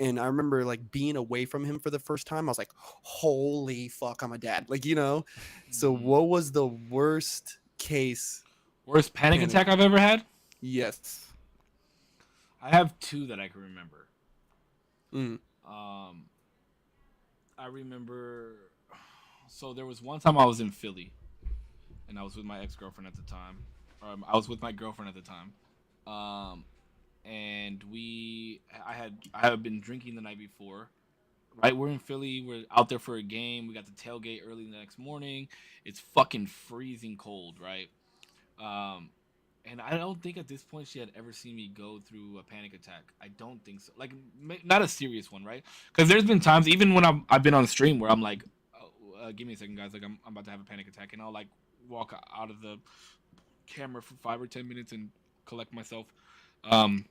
and I remember like being away from him for the first time. I was like, holy fuck, I'm a dad. Like, you know. So Mm. what was the worst case Worst panic panic? attack I've ever had? Yes. I have two that I can remember. Mm. Um, I remember. So there was one time I was in Philly, and I was with my ex girlfriend at the time. I was with my girlfriend at the time. Um, and I had been drinking the night before. Right, we're in Philly. We're out there for a game. We got the tailgate early the next morning. It's fucking freezing cold, right? Um, and I don't think at this point she had ever seen me go through a panic attack. I don't think so. Like, not a serious one, right? Because there's been times, even when I've been on stream, where I'm like, oh, "Give me a second, guys. Like, I'm about to have a panic attack," and I'll like walk out of the camera for 5 or 10 minutes and collect myself. Um,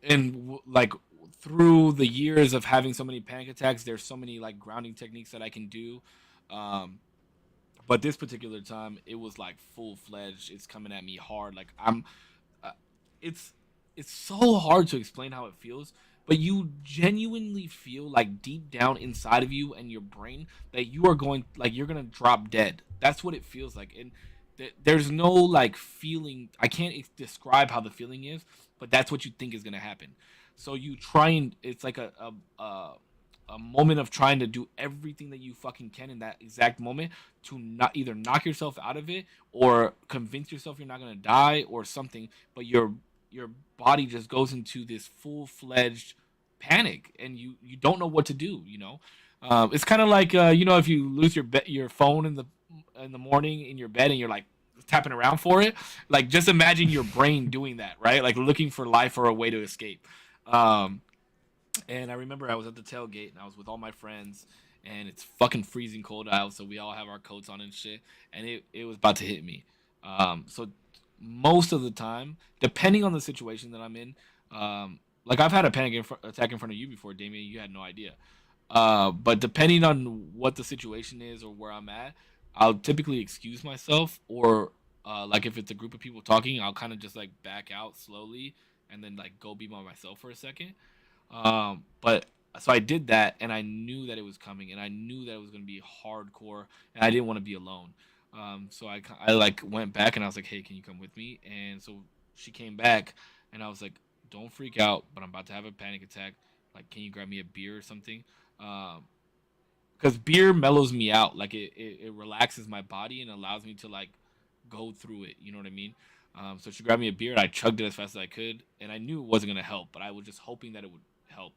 and like through the years of having so many panic attacks, there's so many like grounding techniques that I can do. Um, but this particular time, it was like full fledged. It's coming at me hard. Like uh, it's it's so hard to explain how it feels, but you genuinely feel like deep down inside of you and your brain that you are going like you're gonna drop dead. That's what it feels like, and there's no like feeling. I can't describe how the feeling is, but that's what you think is gonna happen. So you try and it's like a moment of trying to do everything that you fucking can in that exact moment to not either knock yourself out of it or convince yourself you're not gonna die or something, but your body just goes into this full fledged panic and you don't know what to do. It's kind of like if you lose your phone in the morning in your bed and you're like tapping around for it. Like just imagine your brain doing that, right? Like looking for life or a way to escape. Um, and I remember I was at the tailgate and I was with all my friends and it's fucking freezing cold out, so we all have our coats on and shit. And it was about to hit me. So most of the time, depending on the situation that I'm in, like I've had a attack in front of you before, Damien. You had no idea. But depending on what the situation is or where I'm at, I'll typically excuse myself, or like if it's a group of people talking, I'll kind of just like back out slowly and then like go be by myself for a second. But so I did that, and I knew that it was coming, and I knew that it was going to be hardcore, and I didn't want to be alone. So I like went back, and I was like, "Hey, can you come with me?" And so she came back, and I was like, "Don't freak out, but I'm about to have a panic attack. Like, can you grab me a beer or something?" Because beer mellows me out, like it relaxes my body and allows me to like go through it. You know what I mean? So she grabbed me a beer, and I chugged it as fast as I could, and I knew it wasn't gonna help, but I was just hoping that it would help.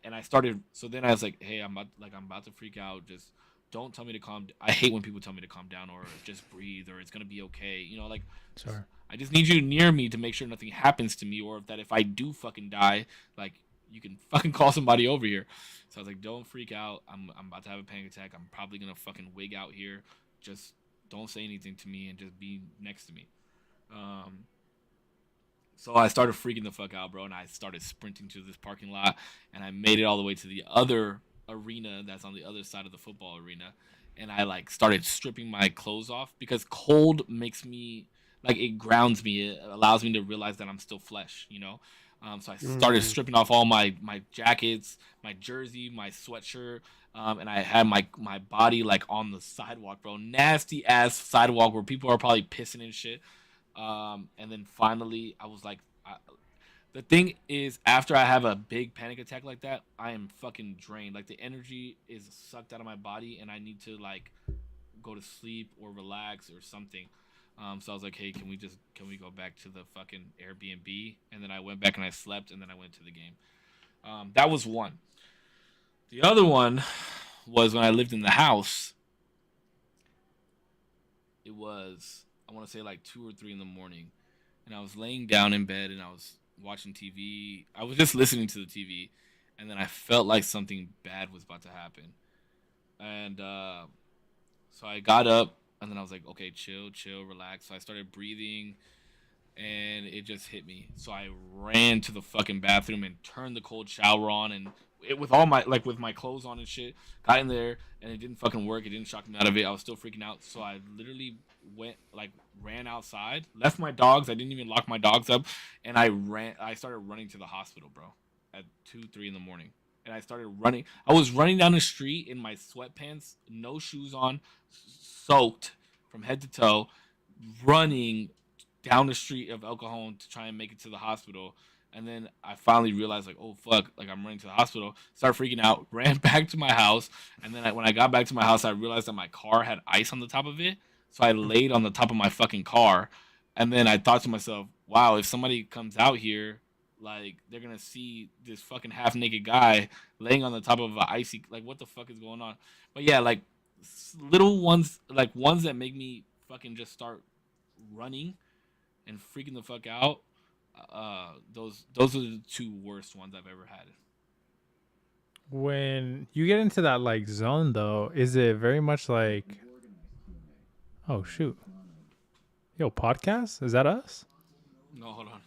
And I started. So then I was like, "Hey, I'm about to freak out. Just don't tell me to calm. I hate when people tell me to calm down or just breathe or it's gonna be okay. Like Sure. I just need you near me to make sure nothing happens to me, or that if I do fucking die, like you can fucking call somebody over here." So I was like, "Don't freak out. I'm about to have a panic attack. I'm probably gonna fucking wig out here. Just don't say anything to me and just be next to me." Um, so I started freaking the fuck out, bro, and I started sprinting to this parking lot, and I made it all the way to the other arena that's on the other side of the football arena, and I like started stripping my clothes off because cold makes me like it grounds me. It allows me to realize that I'm still flesh. So I started Mm. stripping off all my jackets, my jersey, my sweatshirt, and I had my body like on the sidewalk, bro. Nasty ass sidewalk where people are probably pissing and shit. And then finally, I was like, the thing is, after I have a big panic attack like that, I am fucking drained. Like the energy is sucked out of my body, and I need to like go to sleep or relax or something. So I was like, hey, can we go back to the fucking Airbnb? And then I went back and I slept, and then I went to the game. That was one. The other one was when I lived in the house. It was, I want to say, like 2 or 3 in the morning, and I was laying down in bed and I was watching TV. I was just listening to the TV, and then I felt like something bad was about to happen. And so I got up, and then I was like, okay, chill, chill, relax. So I started breathing, and it just hit me. So I ran to the fucking bathroom and turned the cold shower on and with all my with my clothes on and shit. Got in there and it didn't fucking work. It didn't shock me out of it. I was still freaking out. So I literally ran outside, left my dogs. I didn't even lock my dogs up, and I started running to the hospital, bro, at 2, 3 in the morning. And I started running. I was running down the street in my sweatpants, no shoes on, soaked from head to toe, running down the street of El Cajon to try and make it to the hospital. And then I finally realized, like, oh fuck, like I'm running to the hospital. Started freaking out, ran back to my house, and then when I got back to my house, I realized that my car had ice on the top of it. So I laid on the top of my fucking car, and then I thought to myself, wow, if somebody comes out here, like they're gonna see this fucking half naked guy laying on the top of an icy, like what the fuck is going on? But yeah, like little ones, like ones that make me fucking just start running and freaking the fuck out. Those are the two worst ones I've ever had. When you get into that like zone though, is it very much like, oh shoot, yo, podcast? Is that us? No, hold on.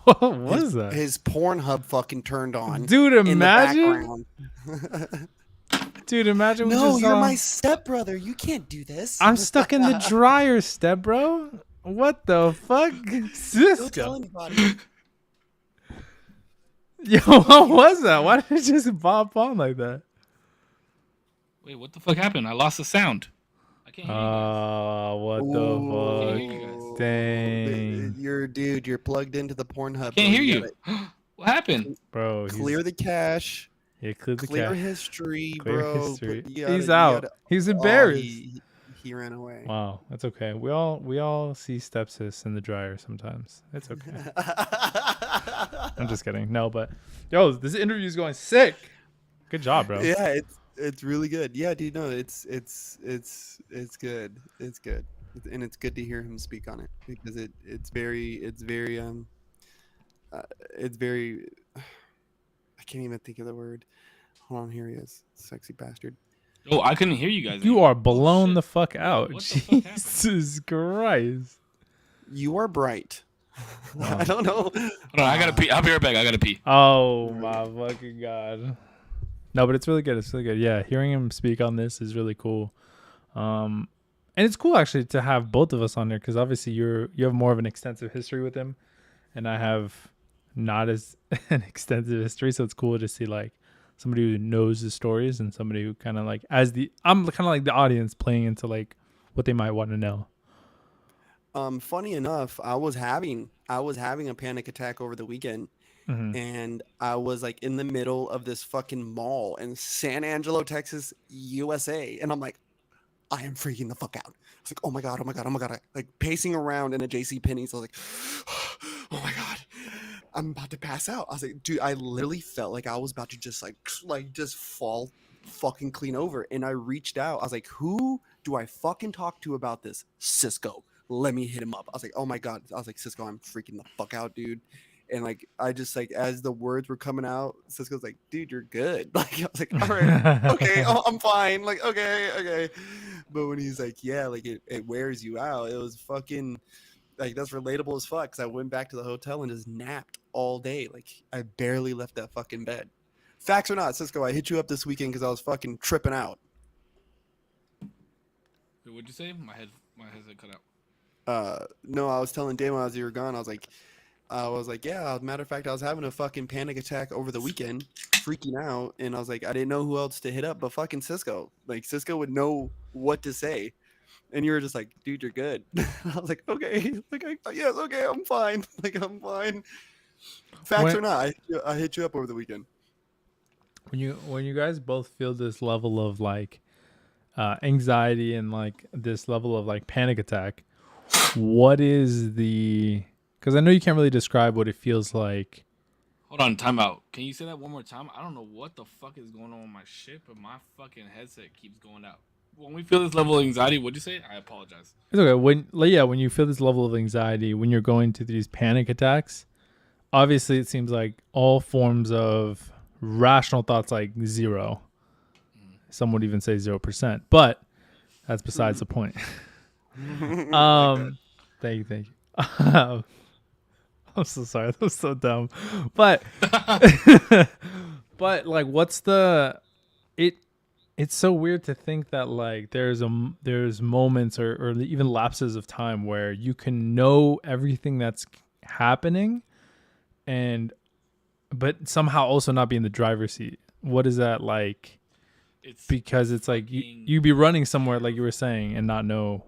What was that? His Pornhub fucking turned on. Dude, in the imagine. background. Dude, imagine. We No, just you're saw... my stepbrother. You can't do this. I'm stuck in the dryer, step bro. What the fuck? Don't tell Cisco. anybody. Yo, what was that? Why did it just pop on like that? Wait, what the fuck happened? I lost the sound. I can't hear you guys. What Can't hear the you fuck? guys. Dang. You're plugged into the Pornhub. Can't hear bro. you. What happened? Bro, Clear the cache. yeah, clear the Clear cache. history, Clear bro. history. But you gotta- He's you out. gotta- He's Oh, embarrassed. he ran away. Wow, that's okay. We all see stepsis in the dryer sometimes. It's okay. I'm just kidding. No, but yo, this interview is going sick. Good job, bro. Yeah, it's really good. Yeah, dude, no, it's good. It's good. And it's good to hear him speak on it because it's very I can't even think of the word. Hold on, here he is. Sexy bastard. Oh, I couldn't hear you guys. You anymore. are blown shit. the fuck out. What the fuck happened? Jesus Christ. You are bright. Wow. I don't know. Hold on, I gotta pee. I'll be right back. I gotta pee. Oh my fucking god. No, but it's really good. It's really good. Yeah, hearing him speak on this is really cool. And it's cool actually to have both of us on there because obviously you have more of an extensive history with him, and I have not as an extensive history. So it's cool to see like somebody who knows the stories and somebody who kind of like I'm kind of like the audience playing into like what they might want to know. Funny enough, I was having a panic attack over the weekend. Mhm. And I was like in the middle of this fucking mall in San Angelo, Texas, USA. And I'm like, I am freaking the fuck out. I was like, oh my God. Like pacing around in a JC Penney's. I was like, oh my God, I'm about to pass out. I was like, dude, I literally felt like I was about to just just fall fucking clean over. And I reached out. I was like, who do I fucking talk to about this? Cisco. Let me hit him up. I was like, oh my God. I was like, Cisco, I'm freaking the fuck out, dude. And like, I just like, as the words were coming out, Cisco's like, dude, you're good. Like, I was like, all right, okay, I'm fine. Like, okay. But when he's like, yeah, like it wears you out. It was fucking like, that's relatable as fuck. Cause I went back to the hotel and just napped all day. Like I barely left that fucking bed. Facts or not, Cisco, I hit you up this weekend cause I was fucking tripping out. Wait, what'd you say? My headset cut out. No, I was telling Damon as you were gone, I was like, yeah, as a matter of fact, I was having a fucking panic attack over the weekend, freaking out. And I was like, I didn't know who else to hit up but fucking Cisco. Like, Cisco would know what to say. And you were just like, dude, you're good. I was like, okay. Like, yes, okay, I'm fine. Like, I'm fine. Facts or not, I hit you up over the weekend. When you guys both feel this level of like anxiety and like this level of like panic attack, what is the... Because I know you can't really describe what it feels like. Hold on, time out. Can you say that one more time? I don't know what the fuck is going on with my shit, but my fucking headset keeps going out. When we feel this level of anxiety, what'd you say? I apologize. It's okay. When you feel this level of anxiety, when you're going to these panic attacks, obviously it seems like all forms of rational thoughts like zero. Some would even say 0%, but that's besides the point. Thank you. I'm so sorry. That was so dumb. But But like, what's the it? It's so weird to think that like there's moments or even lapses of time where you can know everything that's happening and but somehow also not be in the driver's seat. What is that like? Because it's like fucking you be running somewhere like you were saying and not know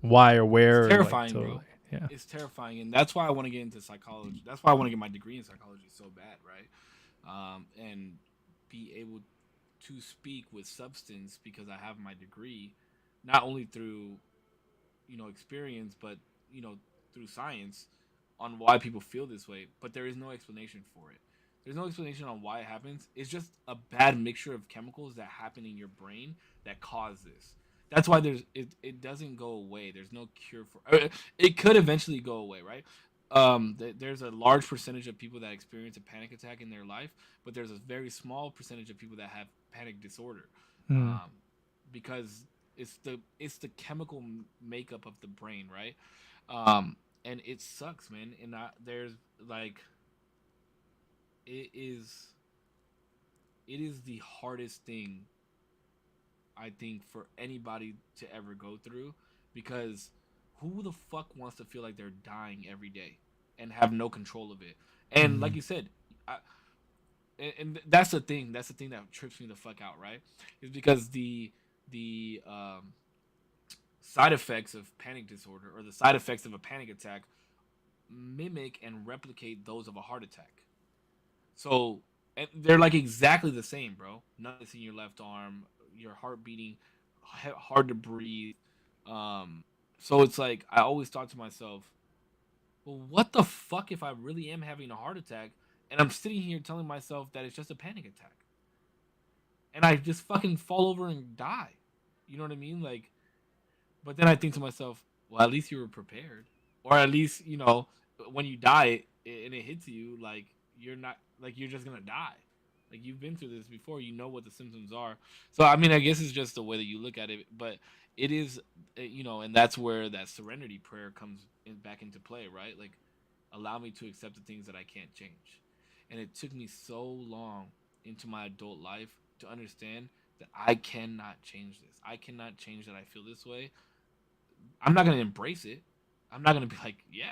why or it's where or like terrifying, totally bro. yeah. It's terrifying, and that's why I want to get into psychology. That's why I want to get my degree in psychology so bad, right? And be able to speak with substance because I have my degree, not only through experience, but you know through science on why people feel this way. But there is no explanation for it. There's no explanation on why it happens. It's just a bad mixture of chemicals that happen in your brain that cause this. That's why it doesn't go away. There's no cure for it. Could eventually go away, right? There's a large percentage of people that experience a panic attack in their life, but there's a very small percentage of people that have panic disorder, Mm. um, because it's the chemical makeup of the brain, right? And it sucks, man. And there's like it is it is the hardest thing I think for anybody to ever go through, because who the fuck wants to feel like they're dying every day and have no control of it? And like Mm. you said, I, and that's the thing. That's the thing that trips me the fuck out, right? Is because the side effects of panic disorder or the side effects of a panic attack mimic and replicate those of a heart attack. So and they're like exactly the same, bro. Numbness in your left arm, your heart beating, hard to breathe. Um, so it's like I always thought to myself, well, what the fuck if I really am having a heart attack and I'm sitting here telling myself that it's just a panic attack, and I just fucking fall over and die. You know what I mean? Like, but then I think to myself, well, at least you were prepared, or at least when you die and it hits you, like you're not like you're just gonna die. Like you've been through this before, you know what the symptoms are. So I mean, I guess it's just the way that you look at it, but it is, and that's where that serenity prayer comes back into play, right? Like, allow me to accept the things that I can't change. And it took me so long into my adult life to understand that I cannot change this. I cannot change that I feel this way. I'm not gonna embrace it. I'm not gonna be like, yeah,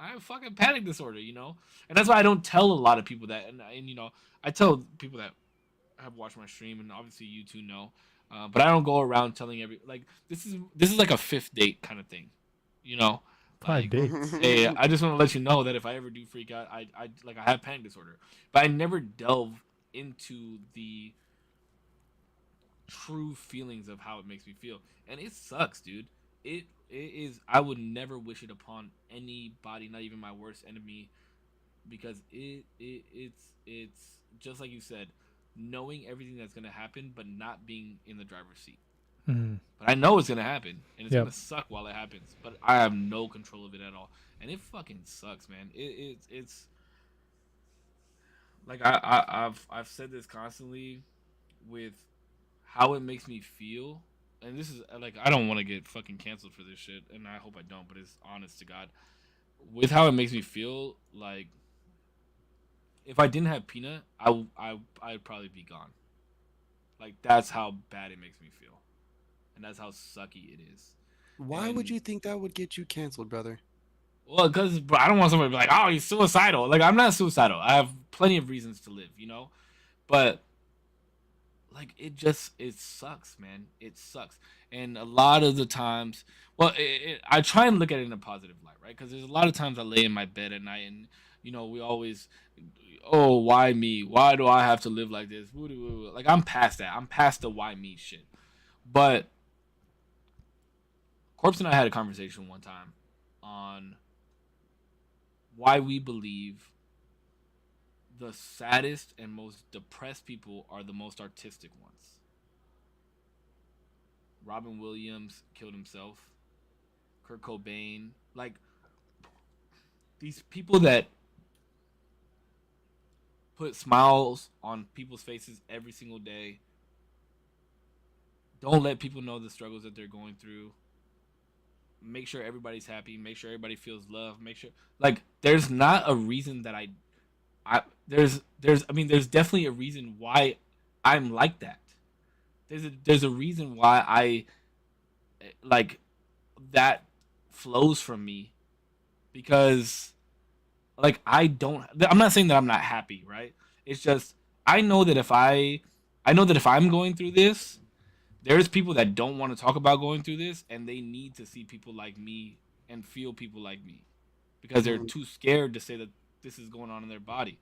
I have fucking panic disorder. And that's why I don't tell a lot of people that. And I tell people that have watched my stream, and obviously you two know, but I don't go around telling like this is like a fifth date kind of thing, you know, Five like. dates. Hey, I just want to let you know that if I ever do freak out, I have panic disorder, but I never delve into the true feelings of how it makes me feel, and it sucks, dude. It is. I would never wish it upon anybody, not even my worst enemy, because it's just like you said, knowing everything that's gonna happen, but not being in the driver's seat. Mm. But I know it's gonna happen, and it's Yep. gonna suck while it happens. But I have no control of it at all, and it fucking sucks, man. It's like I've said this constantly with how it makes me feel. And this is like I don't want to get fucking canceled for this shit, and I hope I don't. But it's honest to God, with how it makes me feel. Like if I didn't have Peanut, I'd probably be gone. Like that's how bad it makes me feel, and that's how sucky it is. Why would And you think that would get you canceled, brother? well, because I don't want somebody to be like, "Oh, he's suicidal." Like I'm not suicidal. I have plenty of reasons to live. But like it sucks, man. It sucks. And a lot of the times, well, I try and look at it in a positive light, right? Because there's a lot of times I lay in my bed at night, and we always, oh, why me? Why do I have to live like this? Like I'm past that. I'm past the why me shit. But Corpse and I had a conversation one time on why we believe the saddest and most depressed people are the most artistic ones. Robin Williams killed himself. Kurt Cobain, like these people that put smiles on people's faces every single day. Don't let people know the struggles that they're going through. Make sure everybody's happy. Make sure everybody feels love. Make sure, like, there's not a reason that I there's definitely a reason why I'm like that. There's a reason why I like that flows from me, because like I'm not saying that I'm not happy, right? It's just I know that if I'm going through this, there's people that don't want to talk about going through this, and they need to see people like me and feel people like me, because they're Mm, too scared to say that this is going on in their body,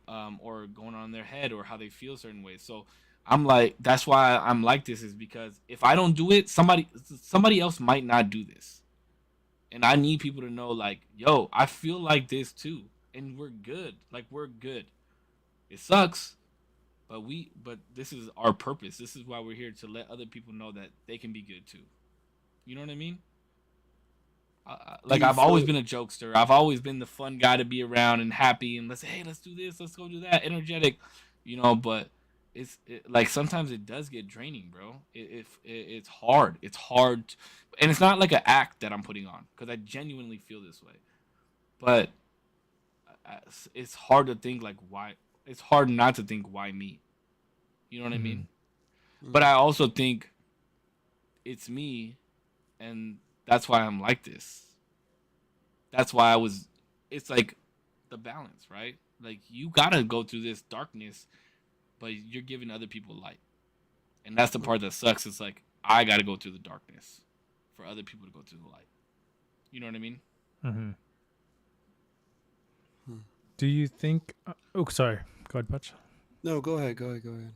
or going on in their head, or how they feel certain ways. So I'm like, that's why I'm like this, is because if I don't do it, somebody else might not do this, and I need people to know, like, yo, I feel like this too, and we're good. Like, we're good. It sucks, but this is our purpose. This is why we're here, to let other people know that they can be good too. You know what I mean? do Like, you I've always feel been a jokester. I've always been the fun guy to be around and happy, and let's do this, let's go do that, energetic, But like sometimes it does get draining, bro. It's hard. It's hard, and it's not like an act that I'm putting on, because I genuinely feel this way. But it's hard to think like why. It's hard not to think why me. You know what I Mm-hmm. mean? But mm, I also think it's me, and that's why I'm like this. That's why I was. It's like the balance, right? Like, you gotta go through this darkness, but you're giving other people light, and that's the part that sucks. It's like, I gotta go through the darkness for other people to go through the light. You know what I mean? Mm-hmm. mm. Do you think? Oh, sorry. Go ahead, Butch. No, go ahead, go ahead, go ahead.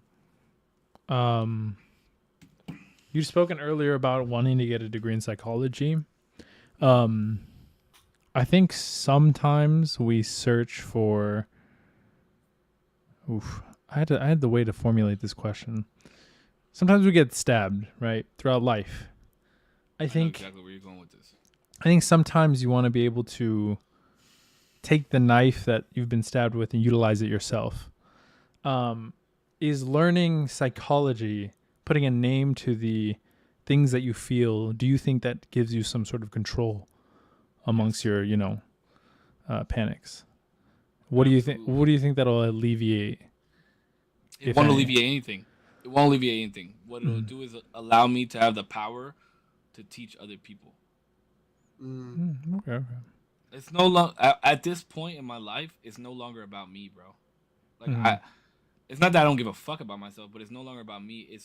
Um, you've spoken earlier about wanting to get a degree in psychology. Um, I think sometimes we search for. Oof. I had the way to formulate this question. Sometimes we get stabbed, right, throughout life. I I know think exactly where you're going with this. I think sometimes you want to be able to take the knife that you've been stabbed with and utilize it yourself. Um, is learning psychology, putting a name to the things that you feel, do you think that gives you some sort of control amongst Yes, your, panics? What do you think? absolutely. What do you think that'll alleviate, It if won't any? alleviate anything. It won't alleviate anything. What it'll Mm. do is allow me to have the power to teach other people. Mm, Mm, okay, okay. It's no longer at this point in my life. It's no longer about me, bro. Like, Mm-hmm. it's not that I don't give a fuck about myself, but it's no longer about me.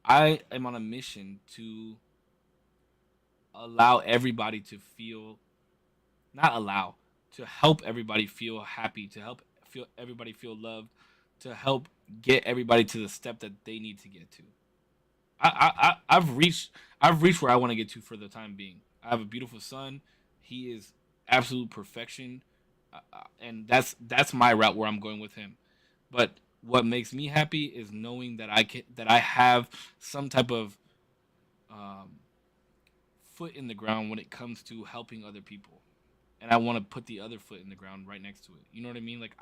I am on a mission to allow everybody to feel, not allow, to help everybody feel happy, to help feel everybody feel loved, to help get everybody to the step that they need to get to. I've reached where I want to get to for the time being. I have a beautiful son. He is absolute perfection, and that's my route where I'm going with him. But what makes me happy is knowing that I have some type of um, foot in the ground when it comes to helping other people, and I want to put the other foot in the ground right next to it. You know what I mean? Like,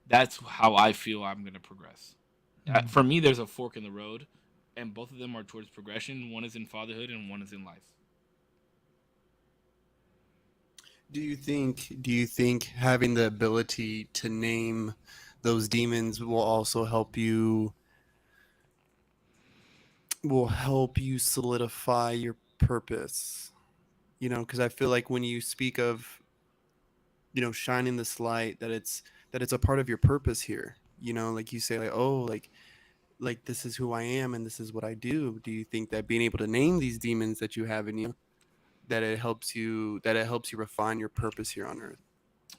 that's how I feel I'm gonna progress. Mm. For me, there's a fork in the road, and both of them are towards progression. One is in fatherhood, and one is in life. do you think having the ability to name those demons will help you solidify your purpose? Because I feel like when you speak of, shining this light, that it's a part of your purpose here. Like you say, like, oh, like this is who I am and this is what I do. Do you think that being able to name these demons that you have in you, that it helps you refine your purpose here on earth?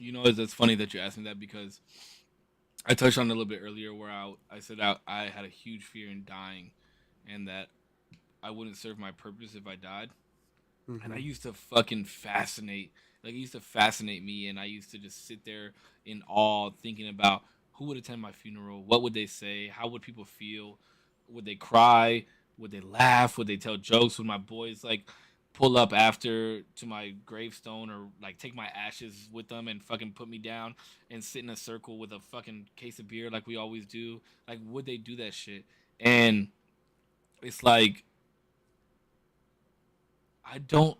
It's funny that you asked me that, because I touched on it a little bit earlier, where I said I had a huge fear in dying, and that I wouldn't serve my purpose if I died. And I Mm-hmm. used to fucking fascinate, like, it used to fascinate me, and I used to just sit there in awe, thinking about who would attend my funeral, what would they say, how would people feel, would they cry, would they laugh, would they tell jokes, would my boys like pull up after to my gravestone, or like take my ashes with them and fucking put me down and sit in a circle with a fucking case of beer like we always do, like, would they do that shit? And it's like, I don't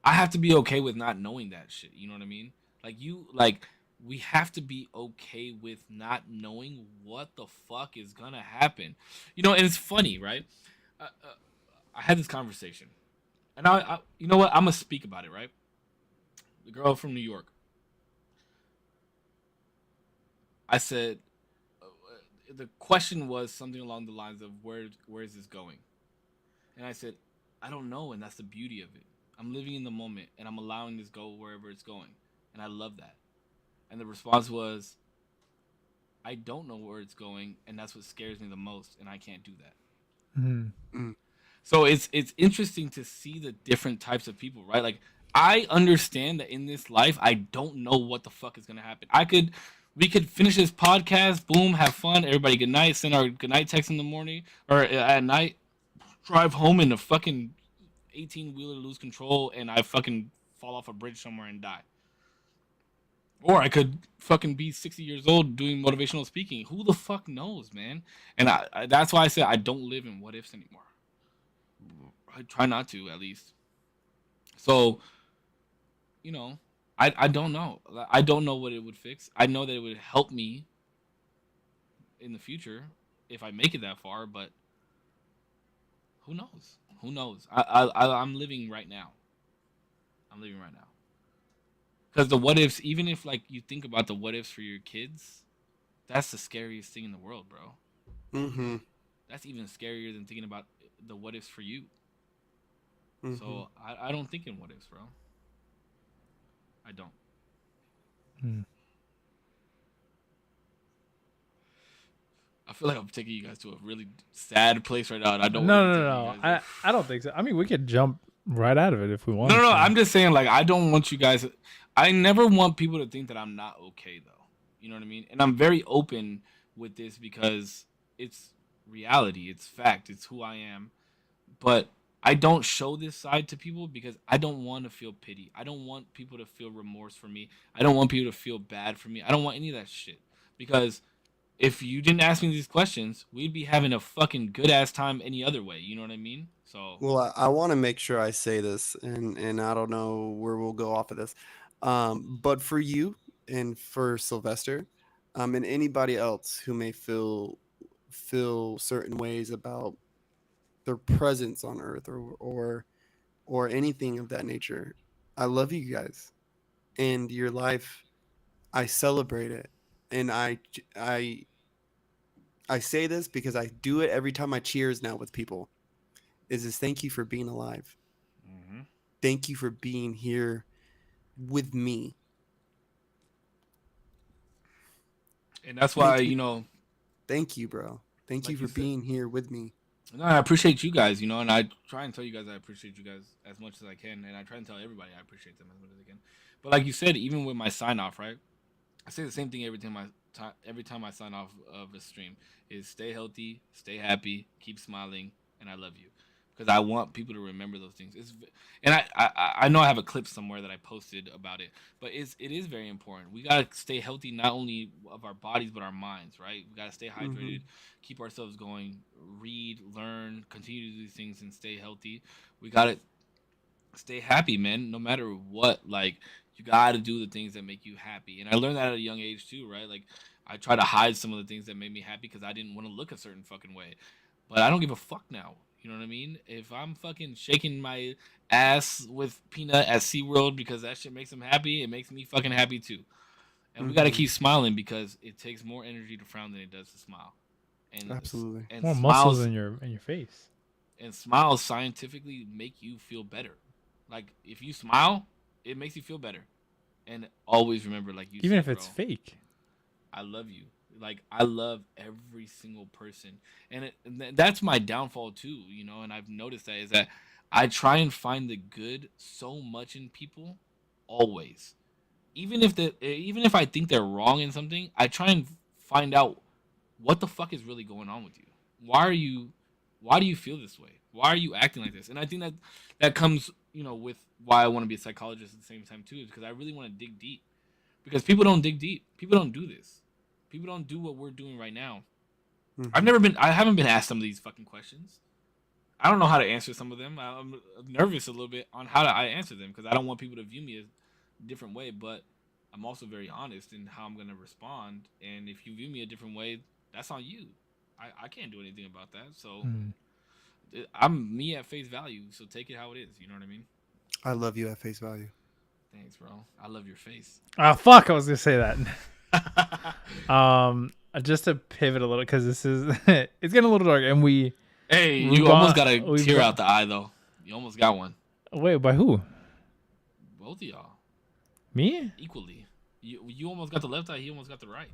I have to be okay with not knowing that shit. You know what I mean? Like, we have to be okay with not knowing what the fuck is gonna happen. You know, and it's funny, right? I had this conversation, and you know what? I'm gonna speak about it, right? The girl from New York. I said the question was something along the lines of where is this going? And I said, I don't know, and that's the beauty of it. I'm living in the moment, and I'm allowing this go wherever it's going, and I love that. And the response was, I don't know where it's going, and that's what scares me the most, and I can't do that. Mm. Mm. So it's interesting to see the different types of people, right? Like I understand that in this life, I don't know what the fuck is gonna happen. We could finish this podcast, boom, have fun, everybody good night, send our good night text in the morning or at night, drive home in a fucking 18-wheeler, lose control, and I fucking fall off a bridge somewhere and die. Or I could fucking be 60 years old doing motivational speaking. Who the fuck knows, man? And that's why I said I don't live in what ifs anymore. I try not to, at least. So, you know, I don't know. I don't know what it would fix. I know that it would help me in the future if I make it that far, but who knows? Who knows? I'm living right now. I'm living right now. Because the what ifs, even if like you think about the what ifs for your kids, that's the scariest thing in the world, bro. Mm-hmm. That's even scarier than thinking about the what ifs for you. Mm-hmm. So I don't think in what ifs, bro. I don't. Mm. I feel like I'm taking you guys to a really sad place right now, and I don't No, want to no, be no, taking no. you guys. I don't think so. I mean, we could jump right out of it if we want. No, no, no. to. I'm just saying, like, I don't want you guys. I never want people to think that I'm not okay, though. You know what I mean? And I'm very open with this because it's reality, it's fact, it's who I am. But I don't show this side to people because I don't want to feel pity. I don't want people to feel remorse for me. I don't want people to feel bad for me. I don't want any of that shit because if you didn't ask me these questions, we'd be having a fucking good ass time any other way. You know what I mean? So Well, I want to make sure I say this, and I don't know where we'll go off of this, but for you and for Sylvester, and anybody else who may feel certain ways about their presence on Earth or anything of that nature, I love you guys and your life. I celebrate it, and I say this because I do it every time I cheers now with people. Is thank you for being alive. hmm Thank you for being here with me. and that's why Thank you. Thank you, bro. Thank you like you for said, being here with me. no, I appreciate you guys. And I try and tell you guys I appreciate you guys as much as I can, and I try and tell everybody I appreciate them as much as I can. But like you said, even with my sign off, right? I say the same thing every time I sign off of a stream is stay healthy, stay happy, keep smiling, and I love you because I want people to remember those things. And I know I have a clip somewhere that I posted about it, but it is very important. We gotta stay healthy not only of our bodies but our minds, right? We gotta stay Mm-hmm. hydrated, keep ourselves going, read, learn, continue to do these things, and stay healthy. We gotta stay happy, man. No matter what, like you got to do the things that make you happy. And I learned that at a young age too, right? Like I try to hide some of the things that made me happy because I didn't want to look a certain fucking way. But I don't give a fuck now. You know what I mean? If I'm fucking shaking my ass with Peanut at SeaWorld because that shit makes him happy, it makes me fucking happy too. And we got to Mm-hmm. keep smiling because it takes more energy to frown than it does to smile. And Absolutely. and More muscles smiles in your face. and smiles scientifically make you feel better. Like if you smile, it makes you feel better. And always remember, like you Even said, if bro, it's fake. I love you. Like I love every single person, and that's my downfall too. And I've noticed that is that I try and find the good so much in people, always. Even if I think they're wrong in something, I try and find out what the fuck is really going on with you. Why are you why do you feel this way? Why are you acting like this? And I think that comes, with why I want to be a psychologist at the same time too, is because I really want to dig deep. Because people don't dig deep. People don't do this. People don't do what we're doing right now. Mm-hmm. I haven't been asked some of these fucking questions. I don't know how to answer some of them. I'm nervous a little bit on how I answer them because I don't want people to view me a different way. But I'm also very honest in how I'm gonna respond. And if you view me a different way, that's on you. I can't do anything about that. So Mm. I'm me at face value. So take it how it is. You know what I mean? I love you at face value. Thanks, bro. I love your face. Ah, fuck! I was gonna say that. Just to pivot a little because this is it's getting a little dark, and Hey, we've you almost gone got a we've tear gone, out the eye though. You almost got one. wait, by who? Both of y'all Me? equally. You almost got the left eye. He almost got the right.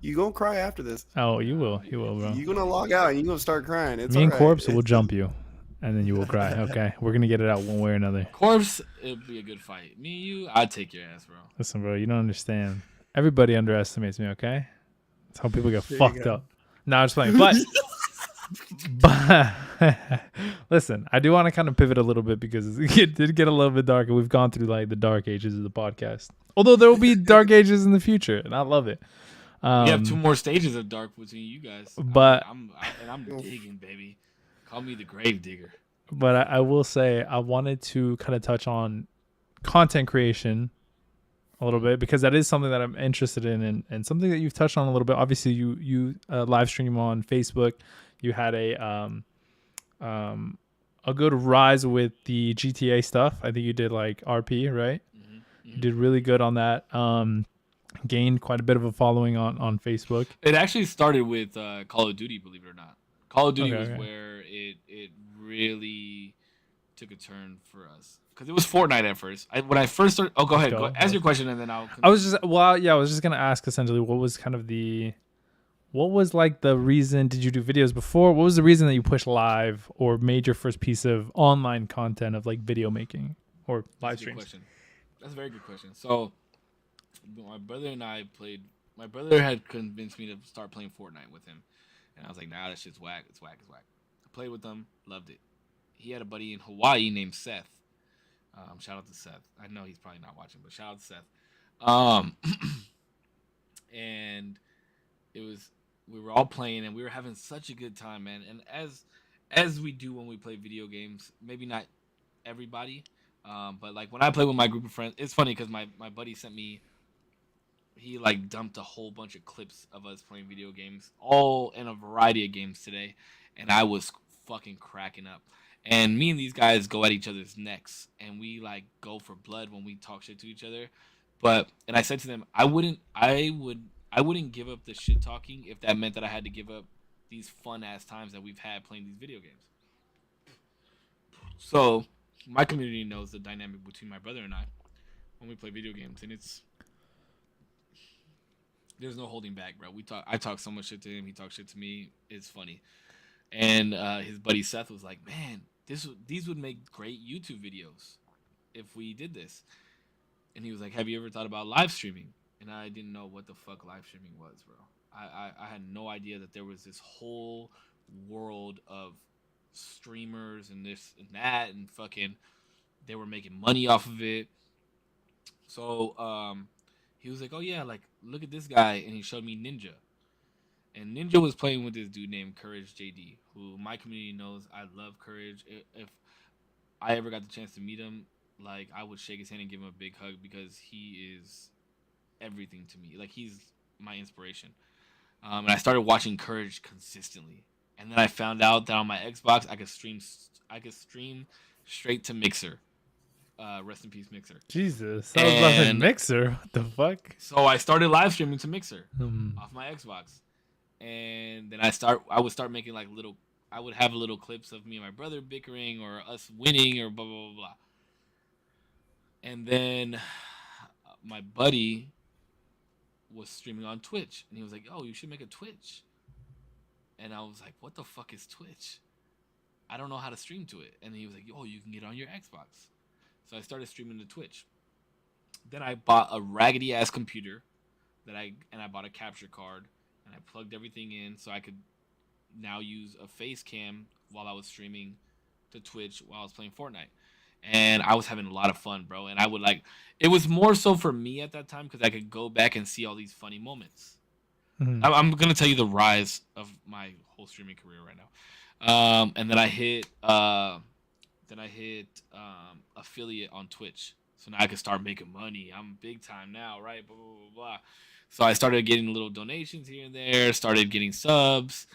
You gonna cry after this. Oh, you Nah, will. I'll be You will, good. bro. You gonna log out and you gonna start crying. It's Me all and right. Corpse will jump you, and then you will cry. Okay, we're gonna get it out one way or another. Corpse, it'd be a good fight. Me and you, I'd take your ass, bro. Listen, bro, you don't understand. Everybody underestimates me. Okay, that's how people get There you fucked go. up. No, I'm just playing. But listen, I do want to kind of pivot a little bit because it did get a little bit darker. We've gone through like the dark ages of the podcast. Although there will be dark ages in the future, and I love it. We have 2 more stages of dark between you guys. But- I'm digging, baby. Call me the grave digger. But I will say I wanted to kind of touch on content creation a little bit because that is something that I'm interested in and something that you've touched on a little bit. Obviously, you live stream on Facebook. You had a good rise with the GTA stuff. I think you did like RP, right? You did really good on that. Gained quite a bit of a following on Facebook. It actually started with Call of Duty, believe it or not. Call of Duty was Okay. where it really took a turn for us because it was Fortnite at first. When I first started, go ahead, Go. ask your question and then I'll. I was just gonna ask essentially what was like the reason? Did you do videos before? What was the reason that you pushed live or made your first piece of online content of like video making or live That's a good streams? question. That's a very good question. So, my brother and I played. My brother had convinced me to start playing Fortnite with him, and I was like, "Nah, that shit's whack. It's whack. It's whack." I played with him, loved it. He had a buddy in Hawaii named Seth. Shout out to Seth. I know he's probably not watching, but shout out to Seth. And we were all playing, and we were having such a good time, man. And as we do when we play video games, maybe not everybody. But like when I play with my group of friends, it's funny because my buddy sent me. He like dumped a whole bunch of clips of us playing video games, all in a variety of games today, and I was fucking cracking up. And me and these guys go at each other's necks, and we like go for blood when we talk shit to each other. And I said to them, I wouldn't give up the shit talking if that meant that I had to give up these fun ass times that we've had playing these video games. So my community knows the dynamic between my brother and I when we play video games, and there's no holding back, bro. I talk so much shit to him. He talks shit to me. It's funny. And his buddy Seth was like, "Man, these would make great YouTube videos if we did this." And he was like, "Have you ever thought about live streaming?" And I didn't know what the fuck live streaming was, bro. I had no idea that there was this whole world of streamers and this and that, and fucking they were making money off of it. So he was like, "Oh yeah, like look at this guy," and he showed me Ninja. And Ninja was playing with this dude named Courage JD, who my community knows I love Courage. If I ever got the chance to meet him, like I would shake his hand and give him a big hug because he is everything to me. Like he's my inspiration. And I started watching Courage consistently. And then I found out that on my Xbox I could stream straight to Mixer. Rest in peace, Mixer. Jesus, I was about to say And- Mixer. What the fuck? So I started live streaming to Mixer Hmm. off my Xbox. And then I would start making like I would have little clips of me and my brother bickering or us winning or blah blah blah blah. And then my buddy was streaming on Twitch, and he was like, "Oh, you should make a Twitch." And I was like, "What the fuck is Twitch? I don't know how to stream to it." And he was like, "Oh, you can get it on your Xbox." So I started streaming to Twitch. Then I bought a raggedy ass computer I bought a capture card, and I plugged everything in so I could now use a face cam while I was streaming to Twitch while I was playing Fortnite. And I was having a lot of fun, bro. And I would it was more so for me at that time because I could go back and see all these funny moments. Mhm. I'm going to tell you the rise of my whole streaming career right now. And then I hit affiliate on Twitch. So now I can start making money. I'm big time now, right? Blah, blah, blah, blah. So I started getting little donations here and there, started getting subs,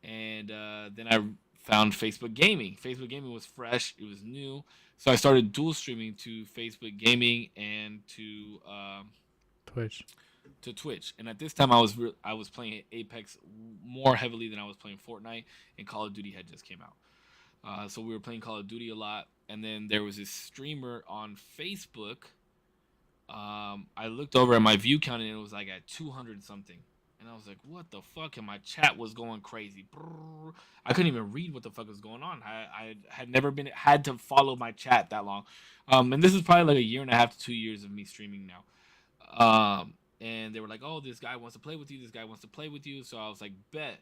and then I found Facebook Gaming. Facebook Gaming was fresh, it was new. So I started dual streaming to Facebook Gaming and Twitch. to Twitch. And at this time, I was playing Apex more heavily than I was playing Fortnite, and Call of Duty had just came out. So we were playing Call of Duty a lot, and then there was this streamer on Facebook. I looked over at my view count, and it was like at 200 something. And I was like, "What the fuck?" And my chat was going crazy. Brrr. I couldn't even read what the fuck was going on. I had never been had to follow my chat that long. And this is probably like a year and a half to 2 years of me streaming now. And they were like, "Oh, this guy wants to play with you. This guy wants to play with you." So I was like, "Bet."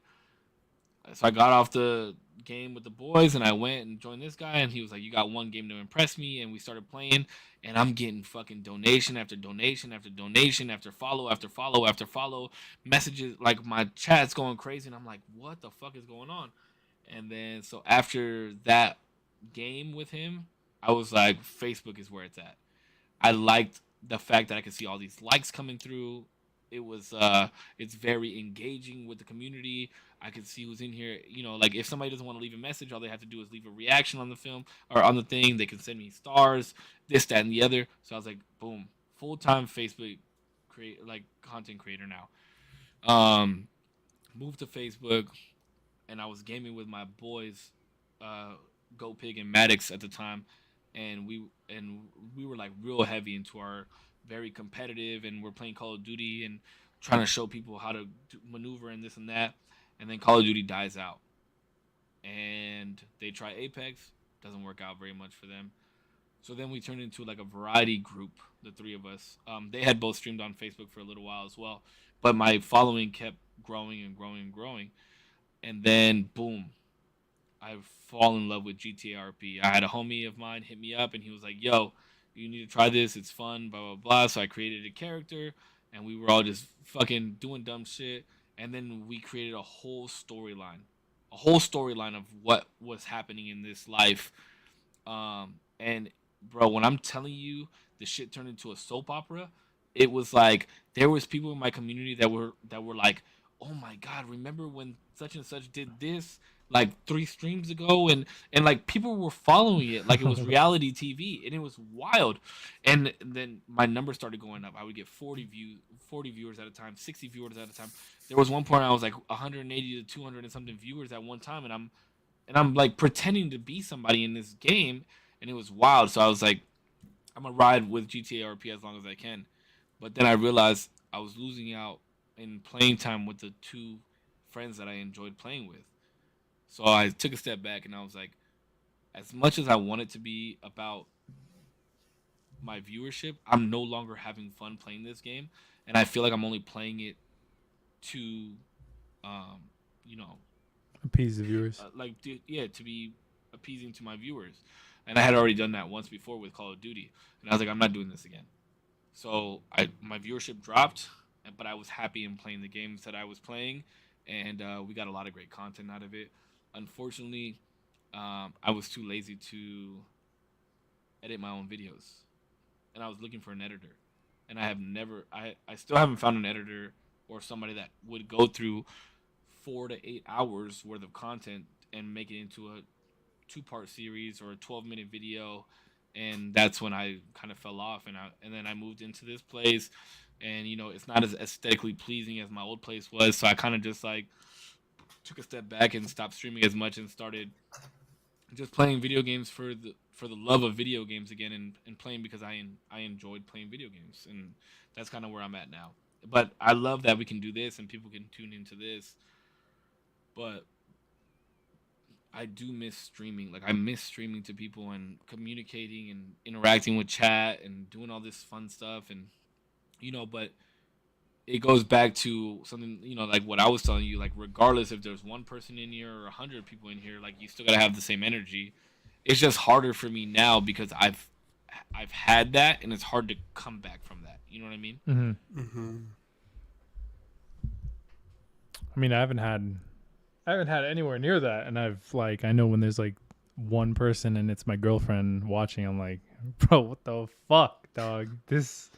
So I got off the game with the boys and I went and joined this guy, and he was like, "You got one game to impress me," and we started playing, and I'm getting fucking donation after donation after donation after follow after follow after follow, messages, like my chat's going crazy, and I'm like, "What the fuck is going on?" And then so after that game with him, I was like, Facebook is where it's at. I liked the fact that I could see all these likes coming through. It's very engaging with the community. I could see who's in here. You know, like if somebody doesn't want to leave a message, all they have to do is leave a reaction on the film or on the thing. They can send me stars, this, that, and the other. So I was like, boom, full time Facebook create like content creator now. Um, Moved to Facebook, and I was gaming with my boys, uh, Go Pig and Maddox at the time, and we were like real heavy into our very competitive, and we're playing Call of Duty and trying to show people how to maneuver and this and that, and then Call of Duty dies out, and they try Apex, doesn't work out very much for them. So then we turned into like a variety group, the three of us. They had both streamed on Facebook for a little while as well, but my following kept growing and growing and growing, and then boom, I fall in love with GTA RP. I had a homie of mine hit me up, and he was like, "Yo, you need to try this. It's fun." Blah blah blah. So I created a character, and we were all just fucking doing dumb shit. And then we created a whole storyline of what was happening in this life. And bro, when I'm telling you, the shit turned into a soap opera. It was like there was people in my community that were like, "Oh my god, remember when such and such did this like 3 streams ago?" And like people were following it like it was reality TV, and it was wild. And then my numbers started going up. I would get 40 viewers at a time, 60 viewers at a time. There was one point I was like 180 to 200 and something viewers at one time, and I'm like pretending to be somebody in this game, and it was wild. So I was like, I'm gonna ride with GTA RP as long as I can. But then I realized I was losing out in playing time with the two friends that I enjoyed playing with. So I took a step back and I was like, as much as I want it to be about my viewership, I'm no longer having fun playing this game, and I feel like I'm only playing it to, um, you know, Appease the viewers. yeah, to be appeasing to my viewers. And I had already done that once before with Call of Duty, and I was like, I'm not doing this again. So my viewership dropped, but I was happy in playing the games that I was playing, and we got a lot of great content out of it. Unfortunately, I was too lazy to edit my own videos, and I was looking for an editor, and I still haven't found an editor or somebody that would go through 4 to 8 hours worth of content and make it into a two-part series or a 12-minute video. And that's when I kind of fell off, and then I moved into this place, and it's not as aesthetically pleasing as my old place was, so I kind of just like took a step back and stopped streaming as much and started just playing video games for the love of video games again, and playing because I enjoyed playing video games, and that's kind of where I'm at now. But I love that we can do this and people can tune into this, but I do miss streaming. Like I miss streaming to people and communicating and interacting with chat and doing all this fun stuff, and but it goes back to something, like what I was telling you, like regardless if there's one person in here or 100 people in here, like you still gotta have the same energy. It's just harder for me now because I've had that, and it's hard to come back from that. You know what I mean? Mm-hmm. Mm-hmm. I mean, I haven't had anywhere near that, and I know when there's like one person and it's my girlfriend watching, I'm like, Bro, what the fuck, dog? This,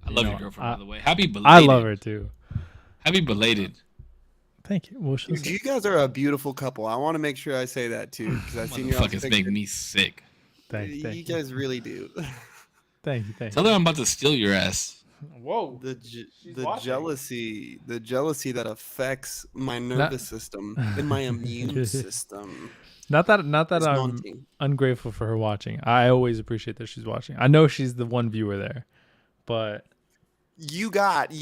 I you love know, your girlfriend, by the way. Happy I love belated. her too. Happy belated. Thank you. Well, she'll Dude, say, you guys are a beautiful couple. I want to make sure I say that too, because I've seen your Motherfuckers make picture. me sick. thank You you, guys really do. thank you, thank Tell her you. I'm about to steal your ass. Whoa, she's The watching. jealousy that affects my Not, nervous system and my immune system not that is I'm daunting. ungrateful for her watching. I always appreciate that she's watching. I know she's the one viewer there, but You got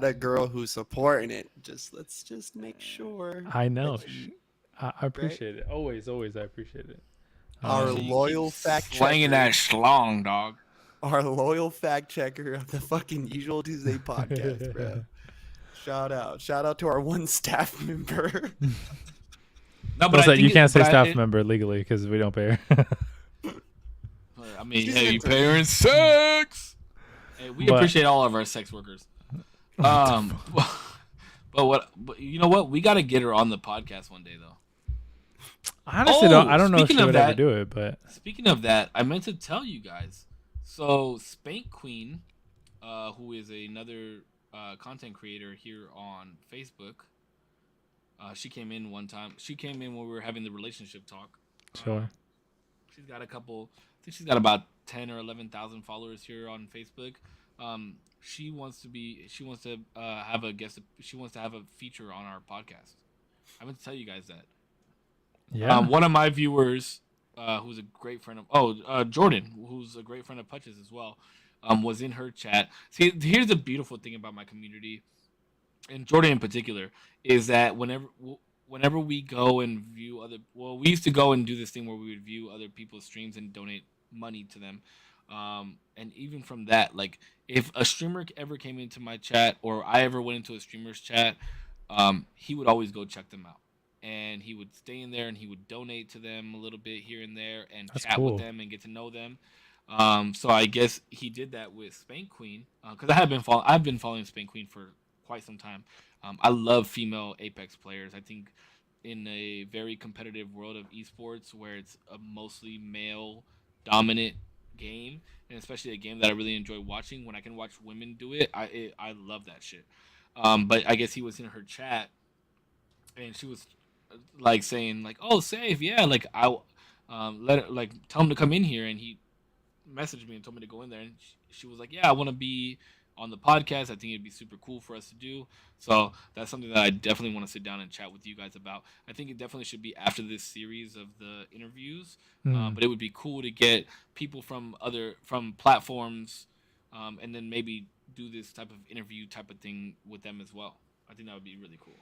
a girl who's supporting it. Let's just make sure I know that you I right. appreciate it. Always, always, I appreciate it. Our So you keep loyal fact slanging checker, that schlong, dog. our loyal fact checker of the fucking Usual Tuesday podcast, bro. Shout out to our one staff member. No, but Don't I say you think, can't say staff member legally because we don't pay her. I mean, She's hey, an you intern. pay her in sex. Hey, we But- appreciate all of our sex workers. But you know what? We got to get her on the podcast one day, though. I honestly don't. Oh, I don't know if speaking she of would ever that- do it, but Speaking of that, I meant to tell you guys. So Spank Queen, who is another content creator here on Facebook, she came in one time. She came in when we were having the relationship talk. sure. She's got a couple. I think she's got about 10 or 11,000 followers here on Facebook. She wants to be. She wants to have a guest. She wants to have a feature on our podcast. I meant to tell you guys that. Yeah. One of my viewers, who's a great friend of Jordan, who's a great friend of Putch's as well, was in her chat. See, here's the beautiful thing about my community, and Jordan in particular, is that whenever we go and view we used to go and do this thing where we would view other people's streams and donate money to them. And even from that, like if a streamer ever came into my chat or I ever went into a streamer's chat, he would always go check them out. And he would stay in there and he would donate to them a little bit here and there and That's chat cool. with them and get to know them. So I guess he did that with Spank Queen because I've been following Spank Queen for quite some time. I love female Apex players. I think in a very competitive world of esports where it's a mostly male dominant game, and especially a game that I really enjoy watching, when I can watch women do it, I love that shit. But I guess he was in her chat and she was like saying like, "Oh, Save, yeah, like I let her, like tell him to come in here," and he messaged me and told me to go in there, and she was like, "Yeah, I want to be on the podcast. I think it'd be super cool for us to do." So that's something that I definitely want to sit down and chat with you guys about. I think it definitely should be after this series of the interviews, but it would be cool to get people from platforms, and then maybe do this type of interview type of thing with them as well. I think that would be really cool.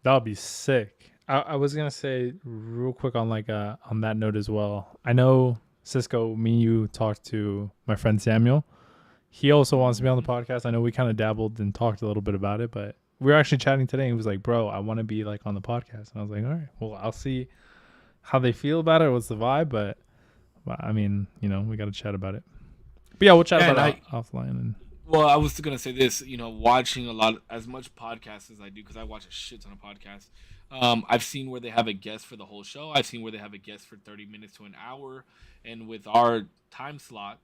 That would be sick. I was gonna say real quick on on that note as well. I know Cisco, me and you talked to my friend Samuel. He also wants to be on the podcast. I know we kind of dabbled and talked a little bit about it, but we were actually chatting today and he was like, "Bro, I want to be like on the podcast." And I was like, "All right, well, I'll see how they feel about it. What's the vibe?" But I mean, we got to chat about it. But yeah, we'll chat about it offline. And well, I was gonna say this. Watching as much podcasts as I do, because I watch a shit ton of podcasts. I've seen where they have a guest for the whole show. I've seen where they have a guest for 30 minutes to an hour, and with our time slot,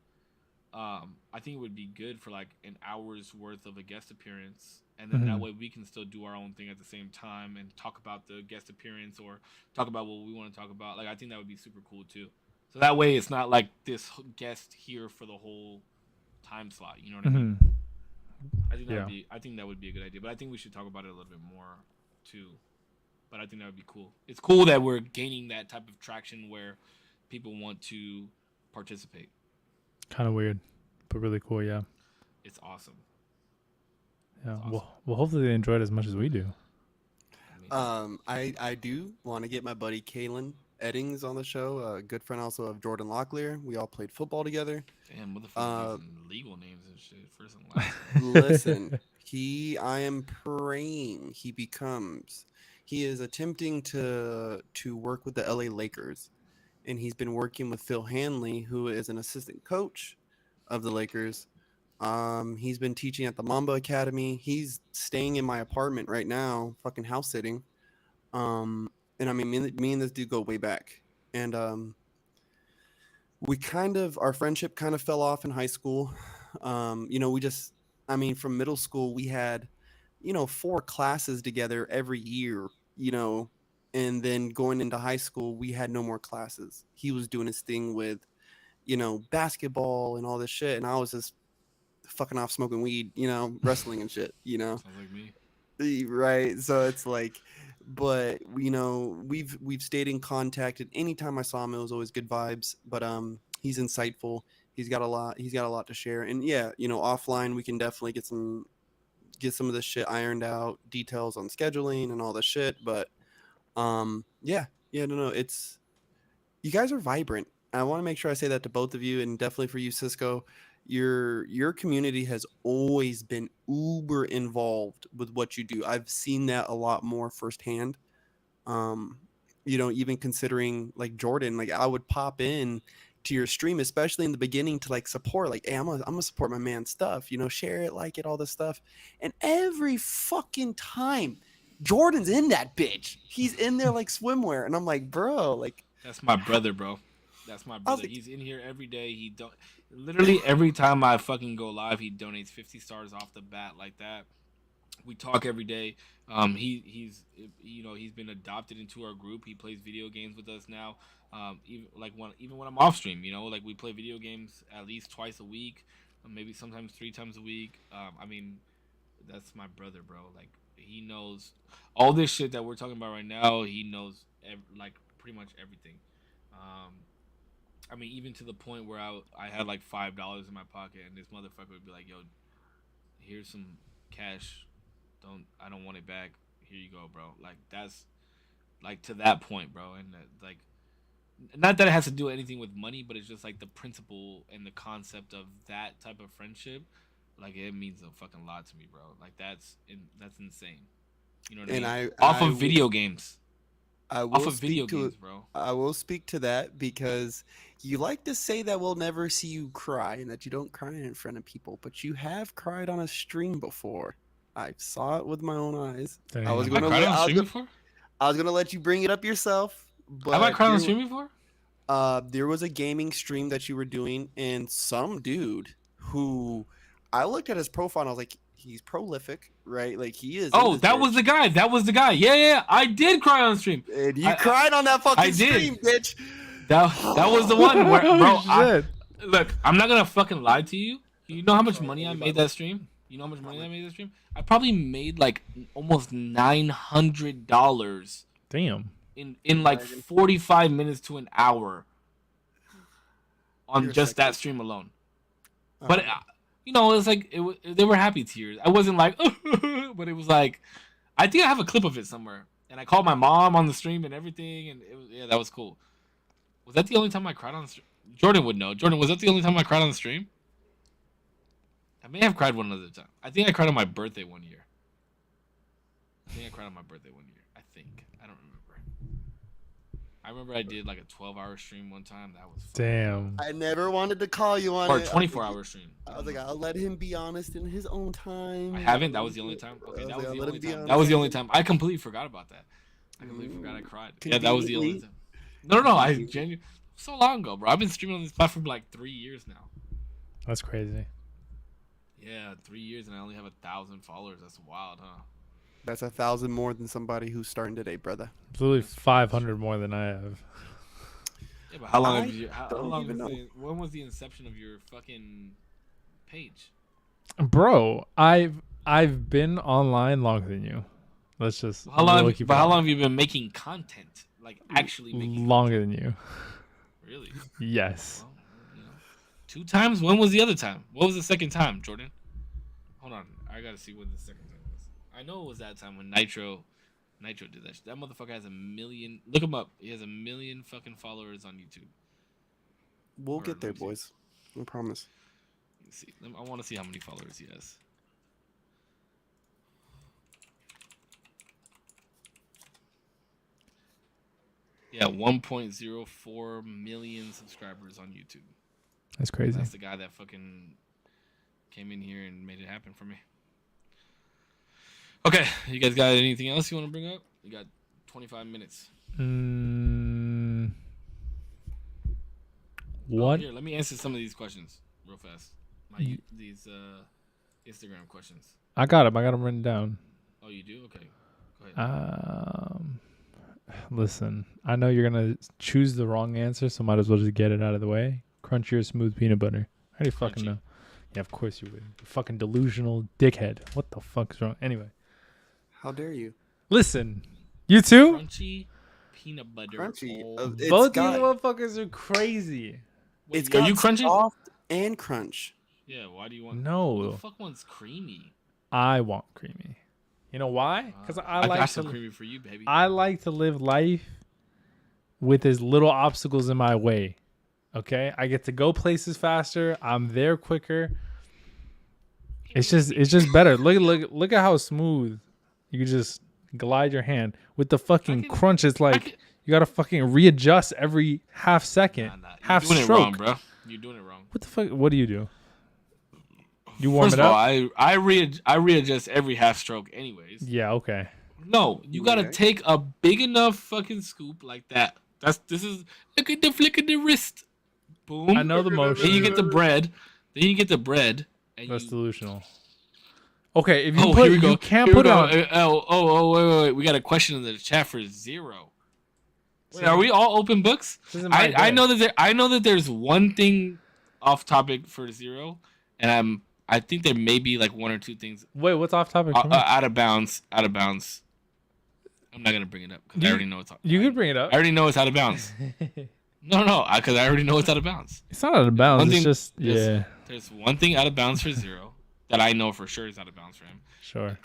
I think it would be good for like an hour's worth of a guest appearance, and then that way we can still do our own thing at the same time and talk about the guest appearance or talk about what we want to talk about. Like I think that would be super cool too. So that way it's not like this guest here for the whole time slot. You know what I mean? I think that would be a good idea. But I think we should talk about it a little bit more too. But I think that would be cool. It's cool that we're gaining that type of traction where people want to participate. kind of weird, but really cool. Yeah. It's awesome. Yeah. It's awesome. Well, hopefully they enjoy it as much as we do. I do want to get my buddy Kalen Eddings on the show, a good friend also of Jordan Locklear. We all played football together. Damn, motherfuckers using legal names and shit. First and last. Listen, I am praying he becomes. He is attempting to work with the LA Lakers, and he's been working with Phil Hanley, who is an assistant coach of the Lakers. He's been teaching at the Mamba Academy. He's staying in my apartment right now, fucking house sitting. And I mean, me and this dude go way back. And our friendship kind of fell off in high school. We just, I mean, from middle school, we had, 4 classes together every year, and then going into high school, we had no more classes. He was doing his thing with, basketball and all this shit. And I was just fucking off smoking weed, wrestling and shit, Sounds like me. Right. So it's like, but we've stayed in contact, and anytime I saw him, it was always good vibes. But he's insightful. He's got a lot to share. And yeah, offline we can definitely get some of this shit ironed out, details on scheduling and all this shit. But yeah, no, it's, you guys are vibrant. I want to make sure I say that to both of you, and definitely for you, Cisco. Your community has always been uber involved with what you do. I've seen that a lot more firsthand. Um, even considering like Jordan, like I would pop in to your stream, especially in the beginning, to like support, like, hey, I'm gonna support my man's stuff, share it, like it, all this stuff. And every fucking time Jordan's in that bitch, he's in there like swimwear, and I'm like, bro, like, That's my brother, bro. That's my I was brother. like, He's in here every day. He don't literally every time I fucking go live, he donates 50 stars off the bat like that. We talk every day. He's been adopted into our group. He plays video games with us now. Even when I'm off stream, like we play video games at least twice a week, maybe sometimes 3 times a week. I mean, that's my brother, bro. Like he knows all this shit that we're talking about right now. He knows like pretty much everything. Um, I mean, even to the point where I had like $5 in my pocket, and this motherfucker would be like, "Yo, here's some cash. I don't want it back. Here you go, bro." Like that's like to that point, bro. And like, not that it has to do anything with money, but it's just like the principle and the concept of that type of friendship. Like it means a fucking lot to me, bro. Like that's insane. You know what I and mean? I Off I of video games. I Off will of video speak to games, it. bro. I will speak to that because you like to say that we'll never see you cry and that you don't cry in front of people, but you have cried on a stream before. I saw it with my own eyes. I was Have I Damn. gonna cried let on stream before? I was gonna let you bring it up yourself, Have I but cried on stream before? there was a gaming stream that you were doing, and some dude who, I looked at his profile and I was like, he's prolific, right? Like he is in Oh, this that was bitch. the guy. That was the guy. Yeah, yeah, yeah. I did cry on stream. And you I cried on that I fucking did. stream, bitch. That was the one where, Oh bro. shit! Look. I'm not gonna fucking lie to you. You know how much Sorry, money I only made Bible. that stream? You know how much money How I much? made that stream? I probably made like almost $900 Damn. in like Bragging. 45 minutes to an hour on You're a just that sexist. stream alone. All But right. it was like they were happy tears. I wasn't like, but it was like, I think I have a clip of it somewhere. And I called my mom on the stream and everything, and that was cool. Was that the only time I cried on the stream? Jordan would know. Jordan, was that the only time I cried on the stream? I may have cried one other time. I think I cried on my birthday one year. I think I cried on my birthday one year. I think. I don't remember. I remember I did like a 12-hour stream one time. That was fun. Damn. I never wanted to call you on Or a it. 24-hour stream. I was like, I'll let him be honest in his own time. I haven't. That was the only time. Okay, I that like, was I'll the let only him be time. That honest. was the only time. I completely forgot about that. I completely forgot I cried. Yeah, that was the only time. No. I genuinely so long ago, bro. I've been streaming on this platform for like 3 years now. That's crazy. Yeah, 3 years, and I only have 1,000 followers. That's wild, huh? That's 1,000 more than somebody who's starting today, brother. It's literally 500 more than I have. Yeah, but how long I have you? How don't long even was know. when was the inception of your fucking page? Bro, I've been online longer than you. Let's just How long? we'll keep But it how on. long have you been making content? Like actually making Longer than you. content? Really? Yes. Well, 2 times. When was the other time? What was the second time, Jordan? Hold on, I gotta see what the second time was. I know it was that time when Nitro did that. That motherfucker has 1 million. Look him up. He has 1 million fucking followers on YouTube. We'll Or, get there, let me see. boys. I promise. Let me see. I want to see how many followers he has. Yeah, 1.04 million subscribers on YouTube. That's crazy. That's the guy that fucking came in here and made it happen for me. Okay, you guys got anything else you want to bring up? You got 25 minutes. What? Here, let me answer some of these questions real fast. These Instagram questions. I got them. I got them written down. Oh, you do? Okay. Go ahead. Listen, I know you're gonna choose the wrong answer, so might as well just get it out of the way. Crunchy or smooth peanut butter? How do you fucking know? Yeah, of course you would. You fucking delusional dickhead. What the fuck is wrong? Anyway, How dare you? listen, you too. Crunchy peanut butter. Crunchy. Oh. Both these motherfuckers are crazy. Wait, It's are got you crunchy? soft and crunch. Yeah. Why do you want? No. Who the fuck wants creamy? I want creamy. You know why? Because I got some creamy for you, baby. I like to live life with as little obstacles in my way. Okay, I get to go places faster. I'm there quicker. It's just better. Look at how smooth you can just glide your hand with the fucking crunch. It's like you gotta fucking readjust every half second, half You're doing stroke. it wrong, bro. You're doing it wrong. What the fuck? What do you do? You warm First it of all, up? I readjust every half stroke, anyways. Yeah. Okay. No, you gotta take a big enough fucking scoop like that. This is look at the flick of the wrist. Boom. I know the motion. Then you get the bread. And That's you... delusional. Okay, if you here put, we go. you can't Here we put it go. on. Wait. We got a question in the chat for Zero. Wait, are we all open books? I know that there's one thing off topic for Zero, and I think there may be like one or two things. Wait, what's off topic? Out of bounds. I'm not gonna bring it up because I already know it's. You could bring it up. I already know it's out of bounds. No, because I already know it's out of bounds. It's not out of bounds. It's just There's one thing out of bounds for Zero that I know for sure is out of bounds for him. Sure.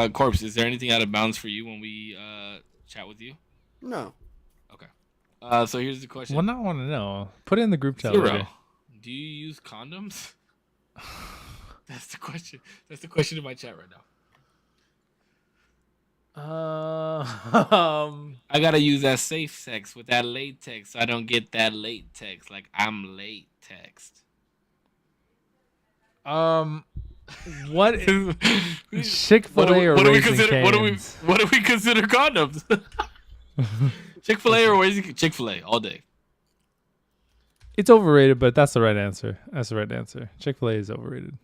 Corpse, is there anything out of bounds for you when we chat with you? No. Okay. So here's the question. Well, I want to know. Put it in the group chat. Zero. Later. Do you use condoms? That's the question. That's the question in my chat right now. I gotta use that safe sex with that latex so I don't get that latex like I'm latex. What Chick-fil-A or Raising Cane's? What do we consider condoms? Chick-fil-A or Raising Chick-fil-A all day. It's overrated, but that's the right answer. Chick-fil-A is overrated.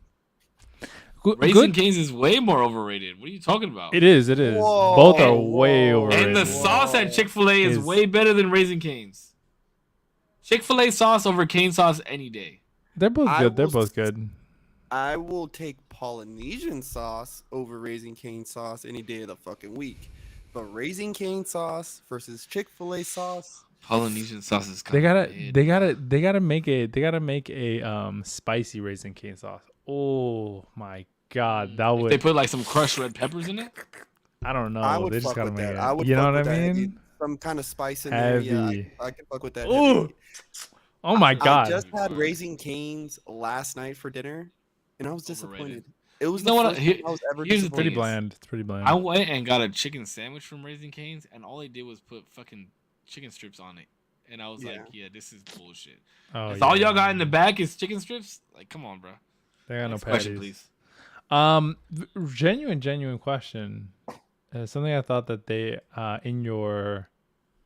Raising Cane's is way more overrated. What are you talking about? It is. Whoa, both are way overrated. And the sauce at Chick-fil-A is way better than Raising Cane's. Chick-fil-A sauce over cane sauce any day. They're both good. I will take Polynesian sauce over Raising Cane sauce any day of the fucking week. But Raising Cane sauce versus Chick-fil-A sauce. Polynesian sauce is they gotta make a spicy Raising Cane sauce. Oh my god, that would. They put like some crushed red peppers in it. I don't know. I would they just fuck gotta with make that. it. I would you know fuck what with I that. mean? Some kind of spice in Heavy. there. Yeah, I can fuck with that. Ooh. Oh my god! I just had Raising Cane's last night for dinner, and I was disappointed. Overrated. It was You know the what? first time I was ever Here's the disappointed. thing. bland. It's pretty bland. I went and got a chicken sandwich from Raising Cane's, and all they did was put fucking chicken strips on it. And I was like, yeah, this is bullshit. That's all y'all got in the back is chicken strips? Like, come on, bro. They got Next no patties. question, please. Genuine question. Something I thought that they in your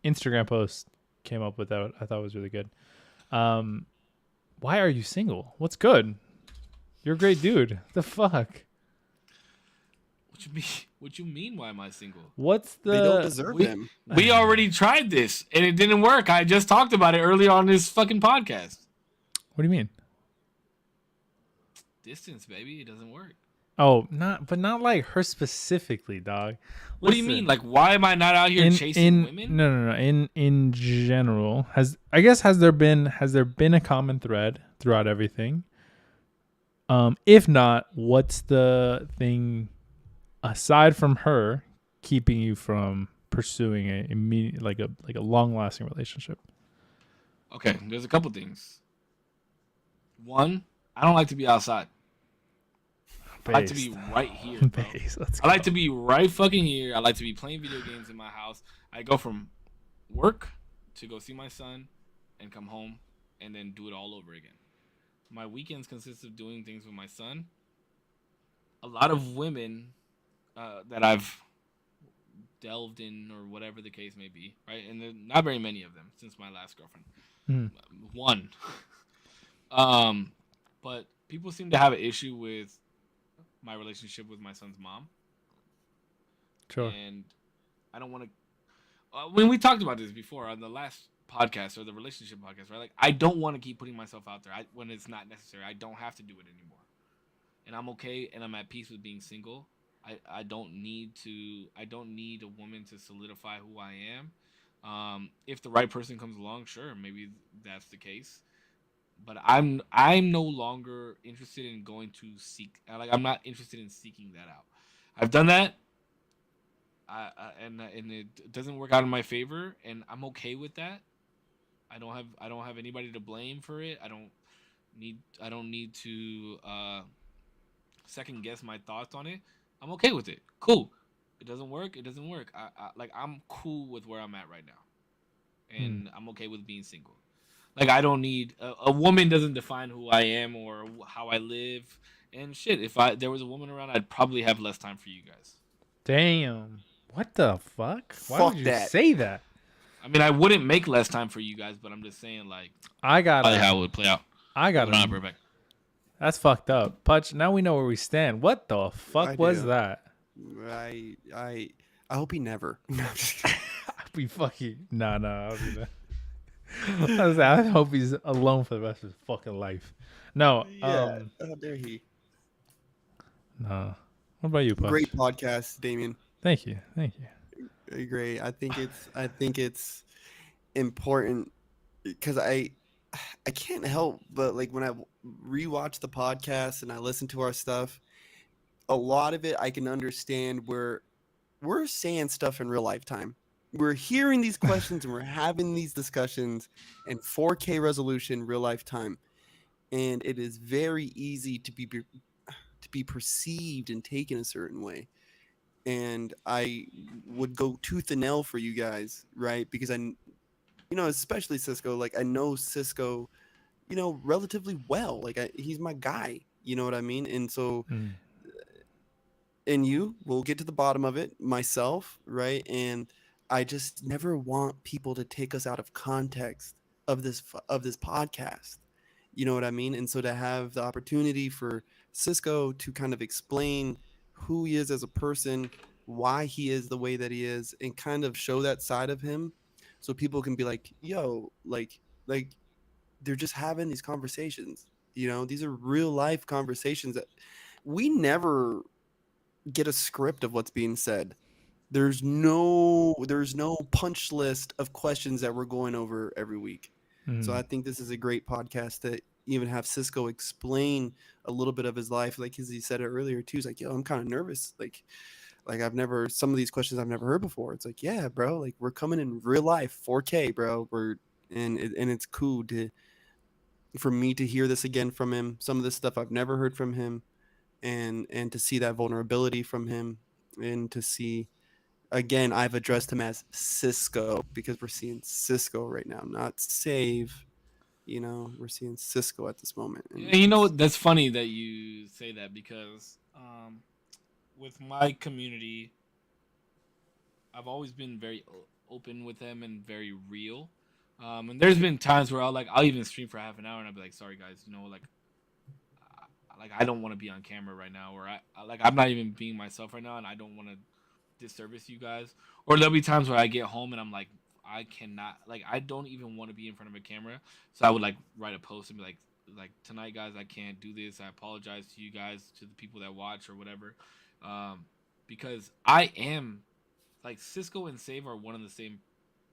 Instagram post came up with that I thought was really good. Why are you single? What's good? You're a great dude. The fuck? What you mean? What you mean? Why am I single? What's the? They don't deserve him. We already tried this and it didn't work. I just talked about it earlier on this fucking podcast. What do you mean? Distance, baby. It doesn't work. Oh, not like her specifically, dog. What do you mean? Like, why am I not out here chasing women? No. In general, has there been a common thread throughout everything? If not, what's the thing aside from her keeping you from pursuing a immediate like a long lasting relationship? Okay, there's a couple things. One, I don't like to be outside. I like to be right here, bro. I like to be right fucking here. I like to be playing video games in my house. I go from work to go see my son and come home and then do it all over again. My weekends consist of doing things with my son. A lot of women that I've delved in or whatever the case may be, right? And there's not very many of them since my last girlfriend. Hmm. One. Um, but people seem to have an issue with my relationship with my son's mom, Sure. and I don't want to. When we talked about this before on the last podcast or the relationship podcast, right? Like, I don't want to keep putting myself out there when it's not necessary. I don't have to do it anymore, and I'm okay and I'm at peace with being single. I don't need to. I don't need a woman to solidify who I am. If the right person comes along, sure, maybe that's the case. But I'm no longer interested in going to seek. Like, I'm not interested in seeking that out. I've done that. And it doesn't work out in my favor, and I'm okay with that. I don't have anybody to blame for it. I don't need to second guess my thoughts on it. I'm okay with it. Cool. It doesn't work. It doesn't work. I'm cool with where I'm at right now, Hmm. and I'm okay with being single. Like, I don't need a woman doesn't define who I am or how I live. And shit, if there was a woman around, I'd probably have less time for you guys. Damn. What the fuck? Why would Fuck you that. say that? I mean, I wouldn't make less time for you guys, but I'm just saying, like, I probably gotta. how it would play out. I Moving on, gotta. Burbank. That's fucked up. Putch, now we know where we stand. What the fuck I was do. that? I I I hope he never. No, I'm just kidding. We fucking. Nah, nah. I'll do that. I hope he's alone for the rest of his fucking life. No, Yeah. How dare he? nah. What about you, Putch? Great podcast, Damien. Thank you. Thank you. Great. I think it's important because I can't help but like when I rewatch the podcast and I listen to our stuff, a lot of it I can understand where we're saying stuff in real lifetime. We're hearing these questions and we're having these discussions in 4K resolution, real life time, and it is very easy to be perceived and taken a certain way. And I would go tooth and nail for you guys, right? Because especially Cisco. Like I know Cisco, relatively well. Like he's my guy. You know what I mean? And so Mm. and you will get to the bottom of it myself, right? And I just never want people to take us out of context of this podcast. You know what I mean? And so to have the opportunity for Cisco to kind of explain who he is as a person, why he is the way that he is, and kind of show that side of him so people can be like, yo, like they're just having these conversations. These are real life conversations that we never get a script of what's being said. There's no punch list of questions that we're going over every week. So I Mm. think this is a great podcast to even have Cisco explain a little bit of his life. Like as he said it earlier too, he's like, yo, I'm kind of nervous. Like some of these questions I've never heard before. It's like, yeah, bro, like we're coming in real life, 4K, bro. And it's cool for me to hear this again from him. Some of this stuff I've never heard from him, and to see that vulnerability from him, and to see again, I've addressed him as Cisco because we're seeing Cisco right now, not Save. We're seeing Cisco at this moment, and And you know what? That's funny that you say that because with my community, I've always been very open with them and very real. And there's been times where I'll even stream for half an hour and I'll be like, sorry guys, like I don't want to be on camera right now, or I'm not even being myself right now, and I don't want to disservice you guys. Or there'll be times where I get home and I'm like, I cannot, like I don't even want to be in front of a camera, so I would like write a post and be like tonight guys, I can't do this. I apologize to you guys, to the people that watch or whatever, um, because I am like Cisco and Save are one and the same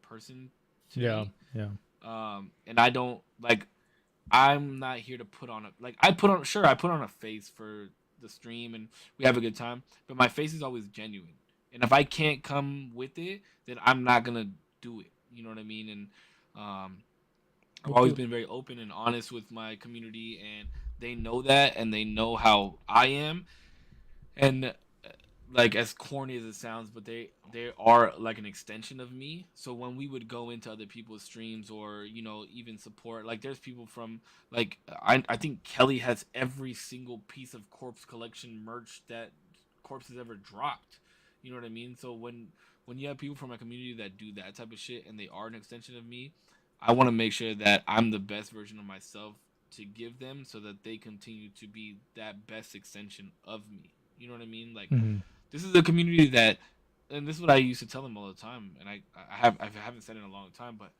person to Yeah. me, Yeah. and I don't like I'm not here to put on a like I put on a face for the stream and we have a good time, but my face is always genuine. And if I can't come with it, then I'm not gonna do it. You know what I mean? And um, I've always been very open and honest with my community, and they know that, and they know how I am. And like as corny as it sounds, but they are like an extension of me. So when we would go into other people's streams or even support, like there's people from like I think Kelly has every single piece of Corpse Collection merch that Corpse has ever dropped. You know what I mean? So when you have people from my community that do that type of shit and they are an extension of me, I want to make sure that I'm the best version of myself to give them, so that they continue to be that best extension of me. You know what I mean? Like, Mm-hmm. this is a community that, and this is what I used to tell them all the time, and I haven't said it in a long time, but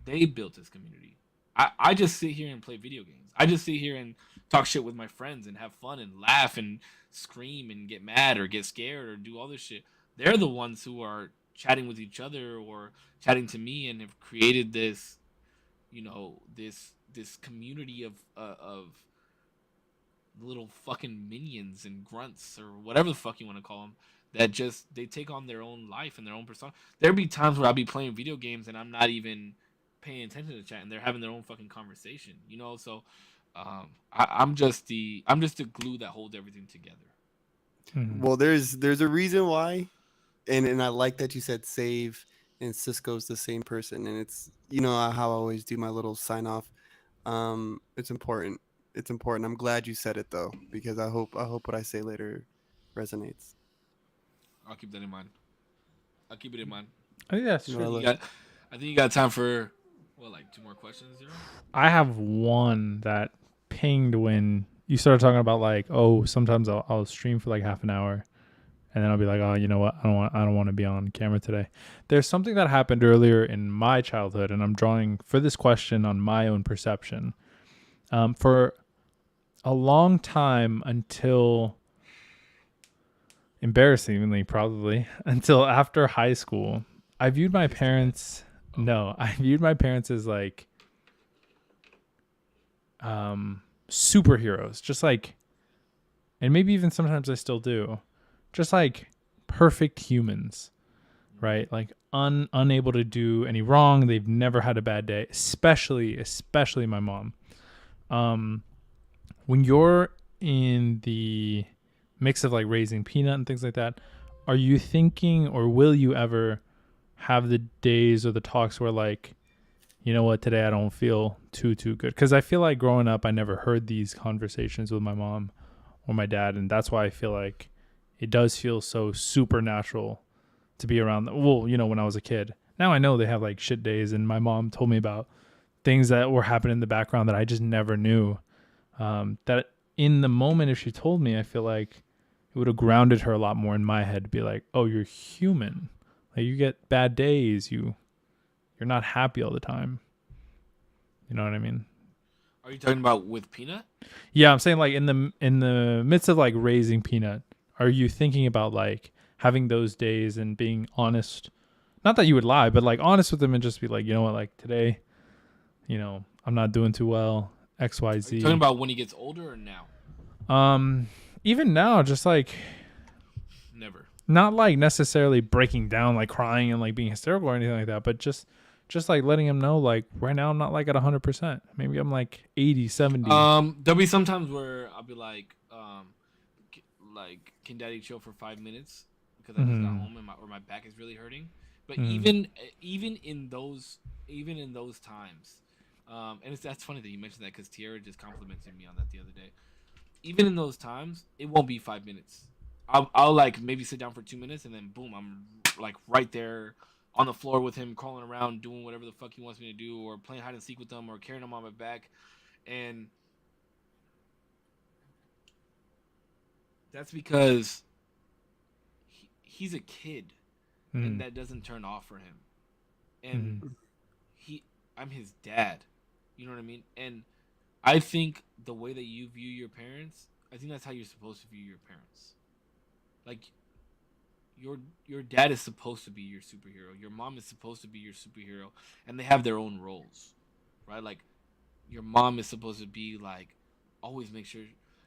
they built this community. I just sit here and play video games. I just sit here and talk shit with my friends and have fun and laugh and scream and get mad or get scared or do all this shit. They're the ones who are chatting with each other or chatting to me and have created this, this community of little fucking minions and grunts or whatever the fuck you want to call them, that just they take on their own life and their own persona. There'd be times where I'll be playing video games and I'm not even paying attention to chat, and they're having their own fucking conversation. So I'm just the glue that holds everything together. Mm-hmm. Well, there's a reason why, and I like that you said Save and Cisco's the same person, and it's how I always do my little sign off. It's important. It's important. I'm glad you said it though, because I hope what I say later resonates. I'll keep that in mind. I'll keep it in mind. I think that's No, true. I think you got time for, like two more questions, Zero? I have one that pinged when you started talking about like, oh, sometimes I'll stream for like half an hour, and then I'll be like, oh, you know what? I don't want to be on camera today. There's something that happened earlier in my childhood, and I'm drawing for this question on my own perception. For a long time, until embarrassingly probably until after high school, I viewed my parents. No, I viewed my parents as like superheroes, just like, and maybe even sometimes I still do, just like perfect humans, right? Like unable to do any wrong. They've never had a bad day, especially my mom. When you're in the mix of like raising Peanut and things like that, are you thinking, or will you ever have the days or the talks where like, you know what, today I don't feel too good? Because I feel like growing up, I never heard these conversations with my mom or my dad, and that's why I feel like it does feel so supernatural to be around. Well, when I was a kid. Now I know they have like shit days, and my mom told me about things that were happening in the background that I just never knew. That in the moment, if she told me, I feel like it would have grounded her a lot more in my head to be like, oh, you're human. Like, you get bad days. You're not happy all the time. You know what I mean? Are you talking about with Peanut? Yeah, I'm saying like in the midst of like raising Peanut, are you thinking about like having those days and being honest? Not that you would lie, but like honest with them and just be like, you know what, like today, I'm not doing too well. X, Y, Z. Are you talking about when he gets older or now? Even now, just like Never. not like necessarily breaking down, like crying and like being hysterical or anything like that, but just like letting him know, like, right now I'm not like at 100%. Maybe I'm like 80, 70. There'll be some times where I'll be like, can Daddy chill for 5 minutes because I just got home and my back is really hurting. But even in those times, and that's funny that you mentioned that, because Tierra just complimented me on that the other day. Even in those times, it won't be 5 minutes. I'll like maybe sit down for 2 minutes, and then boom, I'm like right there on the floor with him, crawling around, doing whatever the fuck he wants me to do, or playing hide and seek with him, or carrying him on my back. And that's because he's a kid, and that doesn't turn off for him. And I'm his dad. You know what I mean? And I think the way that you view your parents, I think that's how you're supposed to view your parents. Like, your dad is supposed to be your superhero. Your mom is supposed to be your superhero, and they have their own roles, right? Like, your mom is supposed to be like, always make sure,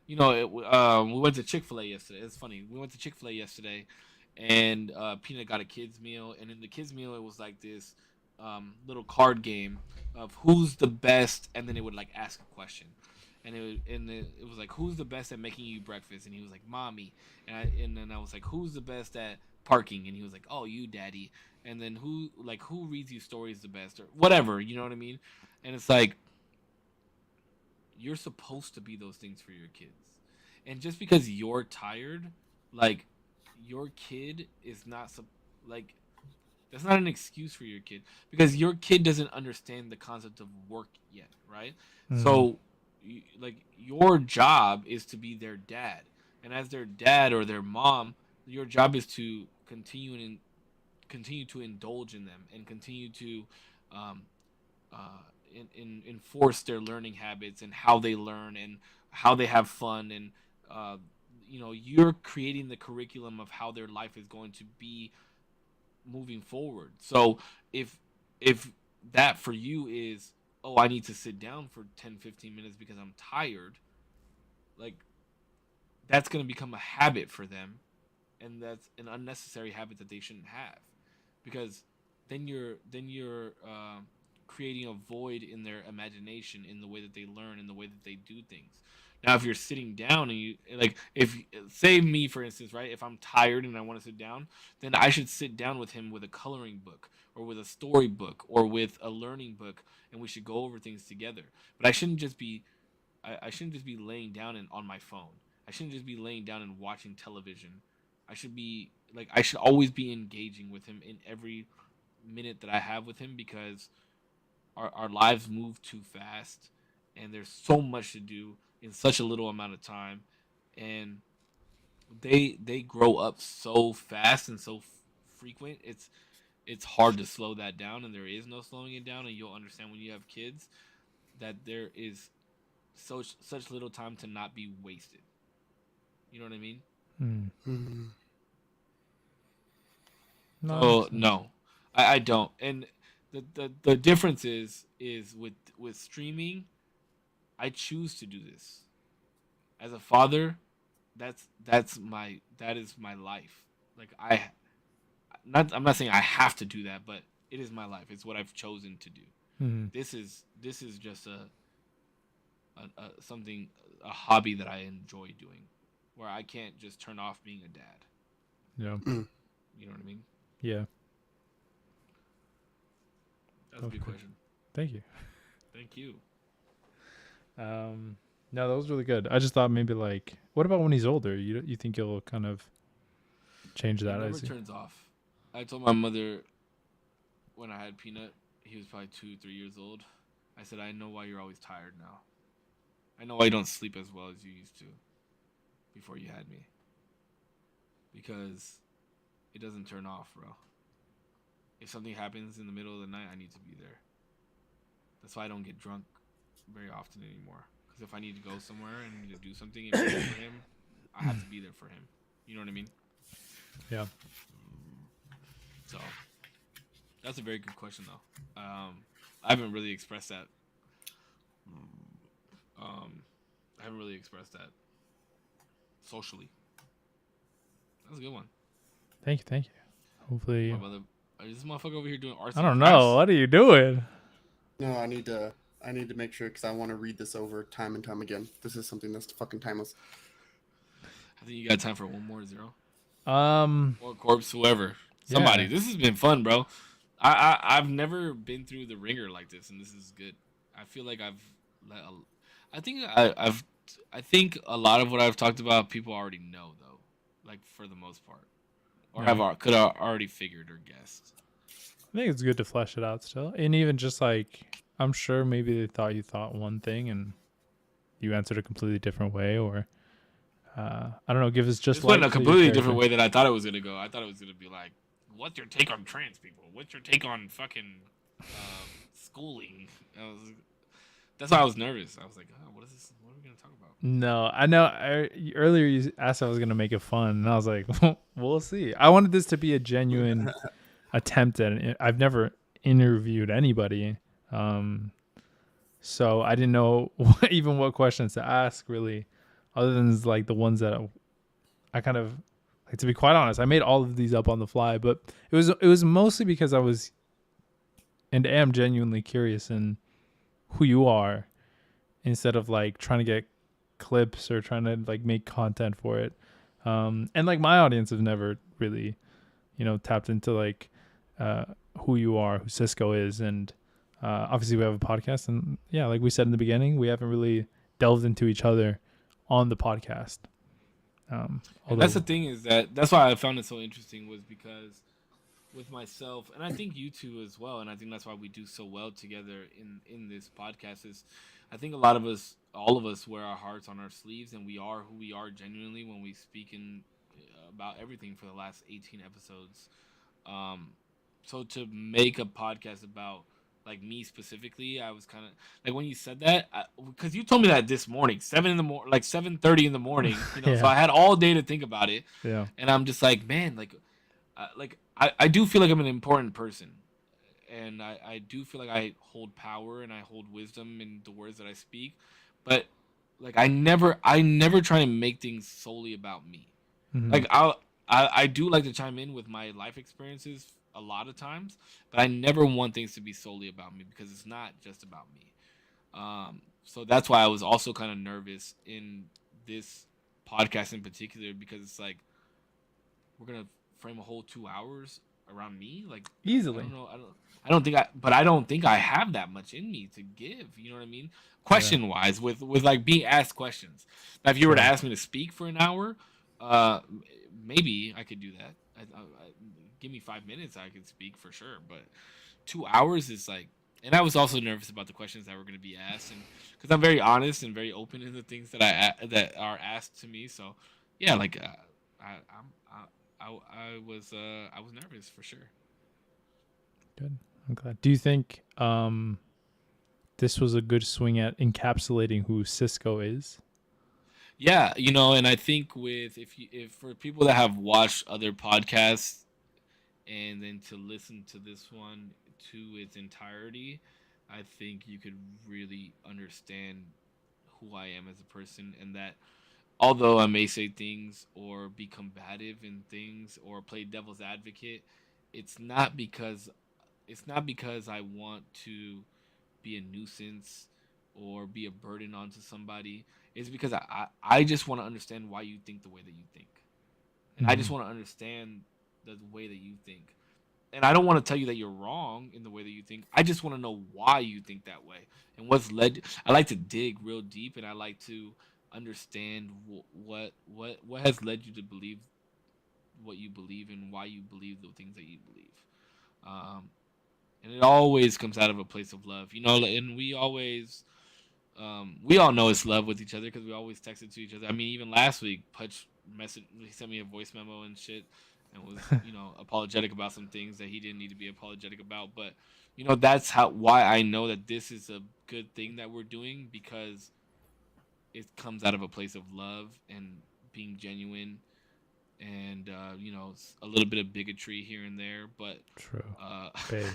we went to Chick-fil-A yesterday. It's funny. We went to Chick-fil-A yesterday, and Peanut got a kids meal, and in the kids meal it was like this little card game of who's the best, and then it would like ask a question. And it was like, who's the best at making you breakfast? And he was like, mommy. And then I was like, who's the best at parking? And he was like, oh, you, daddy. And then who reads you stories the best, or whatever, you know what I mean? And it's like, you're supposed to be those things for your kids. And just because you're tired, like, your kid is not like, That's not an excuse for your kid, because your kid doesn't understand the concept of work yet, right? Mm. So, like, your job is to be their dad, and as their dad or their mom, your job is to continue to indulge in them and continue to um, enforce their learning habits and how they learn and how they have fun, and uh, you're creating the curriculum of how their life is going to be moving forward. So if that for you is, oh, I need to sit down for 10-15 minutes because I'm tired, like, that's going to become a habit for them, and that's an unnecessary habit that they shouldn't have, because then you're creating a void in their imagination, in the way that they learn, in the way that they do things. Now, if you're sitting down and you, like, if, say me for instance, right, if I'm tired and I want to sit down, then I should sit down with him with a coloring book or with a story book or with a learning book, and we should go over things together. But I shouldn't just be laying down and on my phone. I shouldn't just be laying down and watching television. I should always be engaging with him in every minute that I have with him, because our lives move too fast, and there's so much to do in such a little amount of time, and they grow up so fast and so frequent. It's hard to slow that down, and there is no slowing it down, and you'll understand when you have kids that there is such little time to not be wasted. You know what I mean? Mm. Mm-hmm. No, that makes So sense. no, I don't. And the difference is with streaming, I choose to do this. As a father, that is my life. Like, I'm not saying I have to do that, but it is my life. It's what I've chosen to do. Mm. This is just a something, a hobby that I enjoy doing, where I can't just turn off being a dad. Yeah. Mm. You know what I mean? Yeah. That's That a was good good. question. Thank you. Thank you. No, that was really good. I just thought maybe like, what about when he's older? You think you'll kind of change It that never as he? turns off. I told my mother when I had Peanut, he was probably 2, 3 years old. I said, I know why you're always tired now. I know why you don't sleep as well as you used to before you had me. Because it doesn't turn off, bro. If something happens in the middle of the night, I need to be there. That's why I don't get drunk very often anymore. Because if I need to go somewhere and I need to do something and be there for him, I have to be there for him. You know what I mean? Yeah. So that's a very good question, though. I haven't really expressed that. I haven't really expressed that socially. That's a good one. Thank you. Thank you. Hopefully, My brother, is this motherfucker over here doing arts I and don't know. crafts? What are you doing? No, I need to make sure because I want to read this over time and time again. This is something that's fucking timeless. I think you got time for one more zero Um. or corpse, whoever, somebody. Yeah. This has been fun, bro. I've never been through the ringer like this, and this is good. I feel like I think I think a lot of what I've talked about, people already know, though, like, for the most part, or Yeah. could have already figured or guessed. I think it's good to flesh it out still, and even just like I'm sure maybe they thought you thought one thing and you answered a completely different way, or I don't know. Give us just This went light a to your completely different character. way than I thought it was gonna go. I thought it was gonna be like, "What's your take on trans people? What's your take on fucking schooling?" That's why I was nervous. I was like, "Oh, what is this? What are we gonna talk about?" No, I know. Earlier you asked if I was gonna make it fun, and I was like, we'll see. I wanted this to be a genuine attempt at it. I've never interviewed anybody, so I didn't know even what questions to ask really, other than like the ones that I kind of like. To be quite honest, I made all of these up on the fly, but it was mostly because I was and am genuinely curious in who you are, instead of like trying to get clips or trying to like make content for it. And like my audience have never really, tapped into like who you are, who Cisco is, and obviously we have a podcast, and yeah, like we said in the beginning, we haven't really delved into each other on the podcast. And that's the Although, thing, is that's why I found it so interesting, was because with myself, and I think you two as well, and I think that's why we do so well together in this podcast. Is I think a lot of us, all of us, wear our hearts on our sleeves, and we are who we are genuinely when we speak in about everything for the last 18 episodes. Um, so to make a podcast about like me specifically, I was kind of like when you said that because you told me that this morning, 7 in the morning, like 7:30 in the morning. So Yeah. I had all day to think about it, Yeah. and I'm just like, man, I do feel like I'm an important person, and I do feel like I hold power and I hold wisdom in the words that I speak, but like I never try to make things solely about me. Hmm. Like I do like to chime in with my life experiences a lot of times, but I never want things to be solely about me because it's not just about me. So that's why I was also kind of nervous in this podcast in particular because it's like we're gonna frame a whole 2 hours around me. Like I Easily. don't know. I don't think I have that much in me to give. You know what I mean? Yeah. Question wise, with like being asked questions. Now, if you were to True. ask me to speak for an hour, uh, maybe I could do that. Give me 5 minutes, I could speak for sure. But 2 hours is like, and I was also nervous about the questions that were going to be asked, and because I'm very honest and very open in the things that are asked to me. So, yeah, like I was nervous for sure. Good. I'm glad. Do you think this was a good swing at encapsulating who Cisco is? Yeah, and I think if for people that have watched other podcasts and then to listen to this one to its entirety, I think you could really understand who I am as a person, and that although I may say things or be combative in things or play devil's advocate, it's not because I want to be a nuisance or be a burden onto somebody. It's because I just want to understand why you think the way that you think. And I Hmm. just want to understand the way that you think. And I don't want to tell you that you're wrong in the way that you think. I just want to know why you think that way and what's led. I like to dig real deep, and I like to understand what has led you to believe what you believe and why you believe the things that you believe. Um, and it always comes out of a place of love, and we all know it's love with each other because we always texted to each other. I mean, even last week, Putch he sent me a voice memo and shit, and was apologetic about some things that he didn't need to be apologetic about. But that's why I know that this is a good thing that we're doing because it comes out of a place of love and being genuine, and a little bit of bigotry here and there, but True. uh, Babes.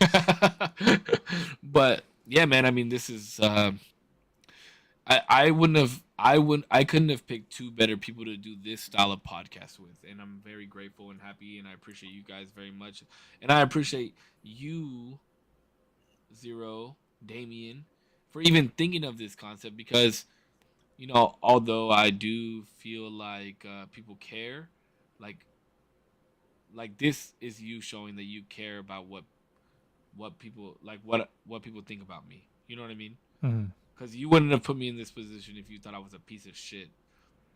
but yeah, man. I mean, this is. I couldn't have picked two better people to do this style of podcast with, and I'm very grateful and happy, and I appreciate you guys very much, and I appreciate you, Zero, Damien, for even thinking of this concept because although I do feel like people care, like this is you showing that you care about what people like what people think about me. You know what I mean? Mhm. Because you wouldn't have put me in this position if you thought I was a piece of shit,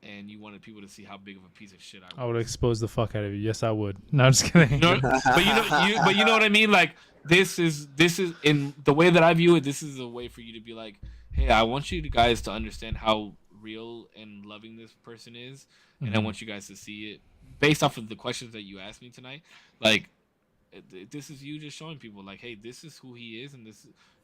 and you wanted people to see how big of a piece of shit I I would was. expose the fuck out of you. Yes, I would. No, I'm just kidding. But you know what I mean. Like this is in the way that I view it. This is a way for you to be like, hey, I want you guys to understand how real and loving this person is, and I Mhm. want you guys to see it based off of the questions that you asked me tonight. Like this is you just showing people like, hey, this is who he is, and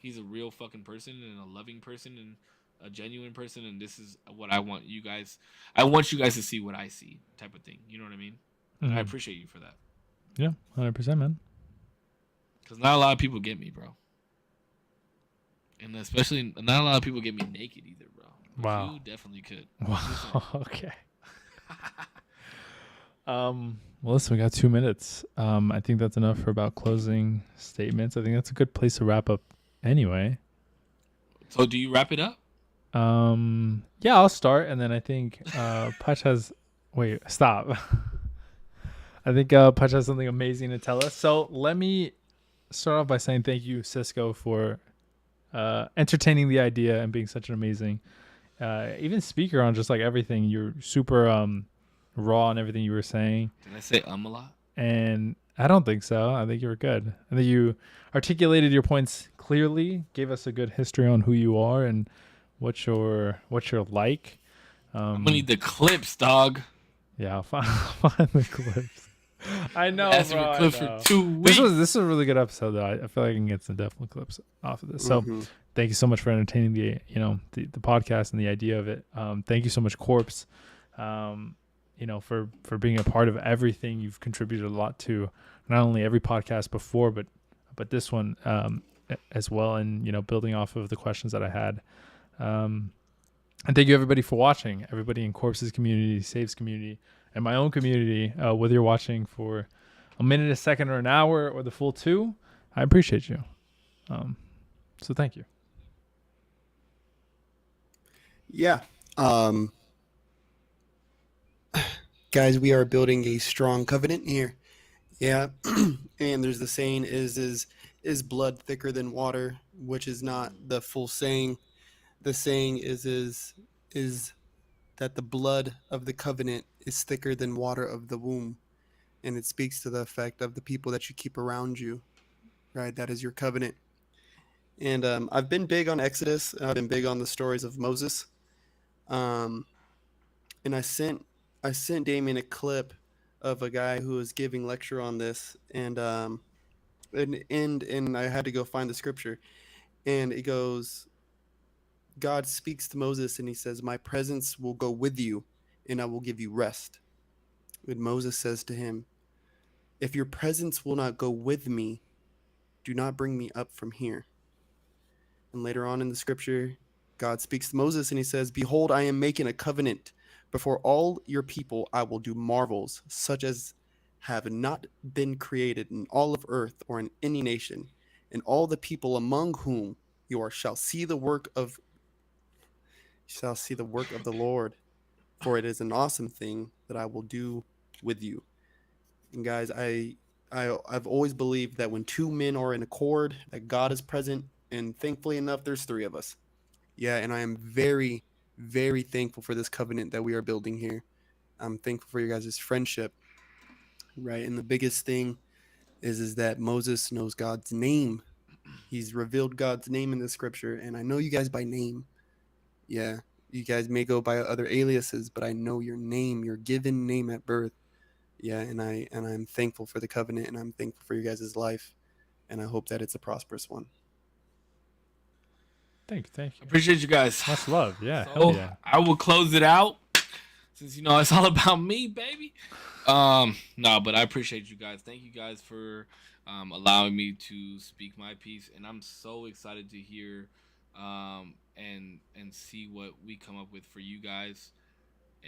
he's a real fucking person and a loving person and a genuine person, and this is what I want you guys. I want you guys to see what I see, type of thing. You know what I mean? And I Mhm. appreciate you for that Yeah, 100%, man. because not a lot of people get me, bro, and especially not a lot of people get me naked either, bro. But Wow. you definitely could. Wow. Okay. Well, listen, we got 2 minutes. I think that's enough for about closing statements. I think that's a good place to wrap up anyway. So do you wrap it up? Yeah, I'll start, and then I think Putch has. Wait, stop. I think Putch has something amazing to tell us. So let me start off by saying thank you, Cisco, for entertaining the idea and being such an amazing, even speaker on just like everything. You're super raw on everything you were saying. Did I say a lot? And I don't think so. I think you were good. I think you articulated your points clearly, gave us a good history on who you are and what you're like. I'm gonna need the clips, dog. Yeah, I'll find the clips. I I've been know, asking bro. for I clips for know. 2 weeks. This was a really good episode, though. I feel like I can get some definite clips off of this. So, Mm-hmm. thank you so much for entertaining the podcast and the idea of it. Thank you so much, Corpse. For being a part of everything. You've contributed a lot to not only every podcast before, but this one as well. And building off of the questions that I had. And thank you everybody for watching. Everybody in Corpse's community, Save's community, and my own community. Whether you're watching for a minute, a second, or an hour, or the full 2, I appreciate you. So thank you. Yeah. Guys, we are building a strong covenant here. Yeah. And there's the saying is blood thicker than water, which is not the full saying. The saying is that the blood of the covenant is thicker than water of the womb. And it speaks to the effect of the people that you keep around you, right? That is your covenant. And I've been big on Exodus. I've been big on the stories of Moses. Um, and I sent Damien a clip of a guy who was giving lecture on this, and I had to go find the scripture, and it goes, God speaks to Moses and he says, "My presence will go with you, and I will give you rest." And Moses says to him, "If your presence will not go with me, do not bring me up from here." And later on in the scripture, God speaks to Moses and he says, "Behold, I am making a covenant. Before all your people, I will do marvels such as have not been created in all of earth or in any nation. And all the people among whom you are shall see the work of the Lord. For it is an awesome thing that I will do with you." And guys, I've always believed that when 2 men are in accord, that God is present. And thankfully enough, there's 3 of us. Yeah, and I am very, very thankful for this covenant that we are building here. I'm thankful for your guys' friendship, right? And the biggest thing is that Moses knows God's name. He's revealed God's name in the scripture, and I know you guys by name. Yeah, you guys may go by other aliases, but I know your name, your given name at birth. Yeah, and I'm thankful for the covenant, and I'm thankful for your guys' life, and I hope that it's a prosperous one. Thank you. Appreciate you guys. Much love. Yeah. So, Hell yeah. I will close it out since it's all about me, baby. No, but I appreciate you guys. Thank you guys for allowing me to speak my piece, and I'm so excited to hear and see what we come up with for you guys,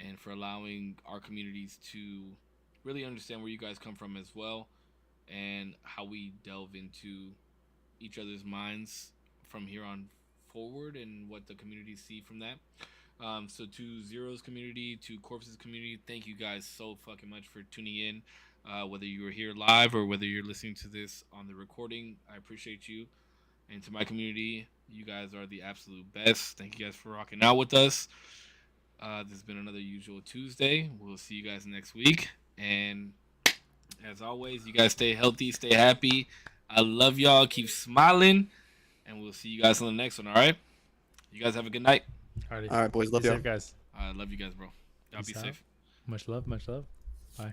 and for allowing our communities to really understand where you guys come from as well, and how we delve into each other's minds from here on forward, and what the communities see from that. So to Zero's community, to Corpse's community, thank you guys so fucking much for tuning in. Whether you are here live or whether you're listening to this on the recording, I appreciate you. And to my community, you guys are the absolute best. Thank you guys for rocking out with us. This has been another Usual Tuesday. We'll see you guys next week. And as always, you guys stay healthy, stay happy. I love y'all. Keep smiling. And we'll see you guys on the next one, all right? You guys have a good night. Alrighty. All right, boys, love Be y'all. safe, guys. I love you guys, bro. Y'all Peace be out. safe. Much love. Bye.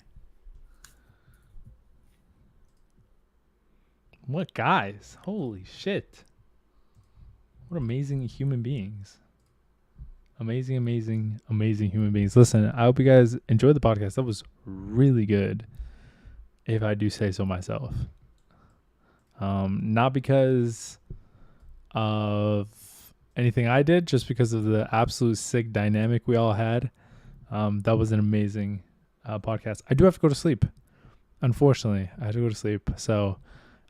What guys? Holy shit. What amazing human beings. Amazing human beings. Listen, I hope you guys enjoyed the podcast. That was really good, if I do say so myself. Not because of anything I did, just because of the absolute sick dynamic we all had. That was an amazing podcast. I do have to go to sleep. Unfortunately, I had to go to sleep. So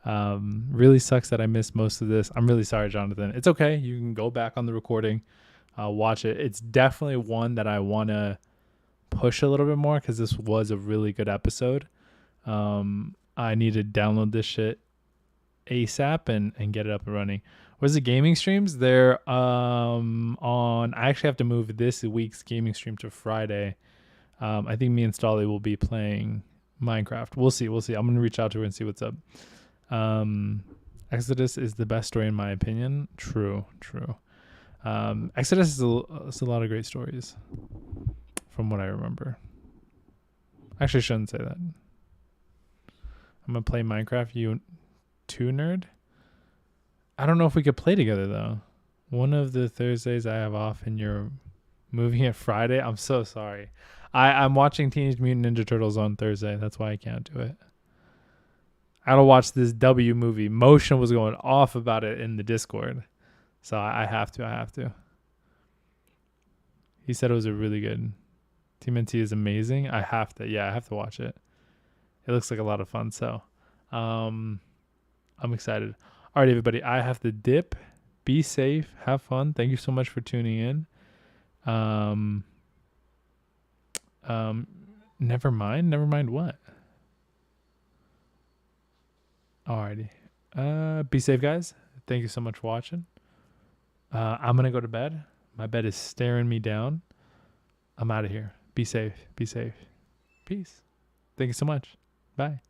really sucks that I missed most of this. I'm really sorry, Jonathan. It's okay. You can go back on the recording, watch it. It's definitely one that I want to push a little bit more, because this was a really good episode. I need to download this shit ASAP and get it up and running. Where's the gaming streams? They're on. I actually have to move this week's gaming stream to Friday. I think me and Stolly will be playing Minecraft. We'll see. I'm gonna reach out to her and see what's up. Exodus is the best story in my opinion. True. Exodus is a lot of great stories, from what I remember. Actually, I shouldn't say that. I'm gonna play Minecraft. You too, nerd? I don't know if we could play together though. One of the Thursdays I have off and you're moving it Friday. I'm so sorry. I'm watching Teenage Mutant Ninja Turtles on Thursday. That's why I can't do it. I gotta watch this W movie. Motion was going off about it in the Discord. So I have to. He said it was a really good. TMNT is amazing. I have to watch it. It looks like a lot of fun. So I'm excited. All right, everybody. I have to dip. Be safe. Have fun. Thank you so much for tuning in. Never mind what? Alrighty. Be safe, guys. Thank you so much for watching. I'm gonna go to bed. My bed is staring me down. I'm out of here. Be safe. Peace. Thank you so much. Bye.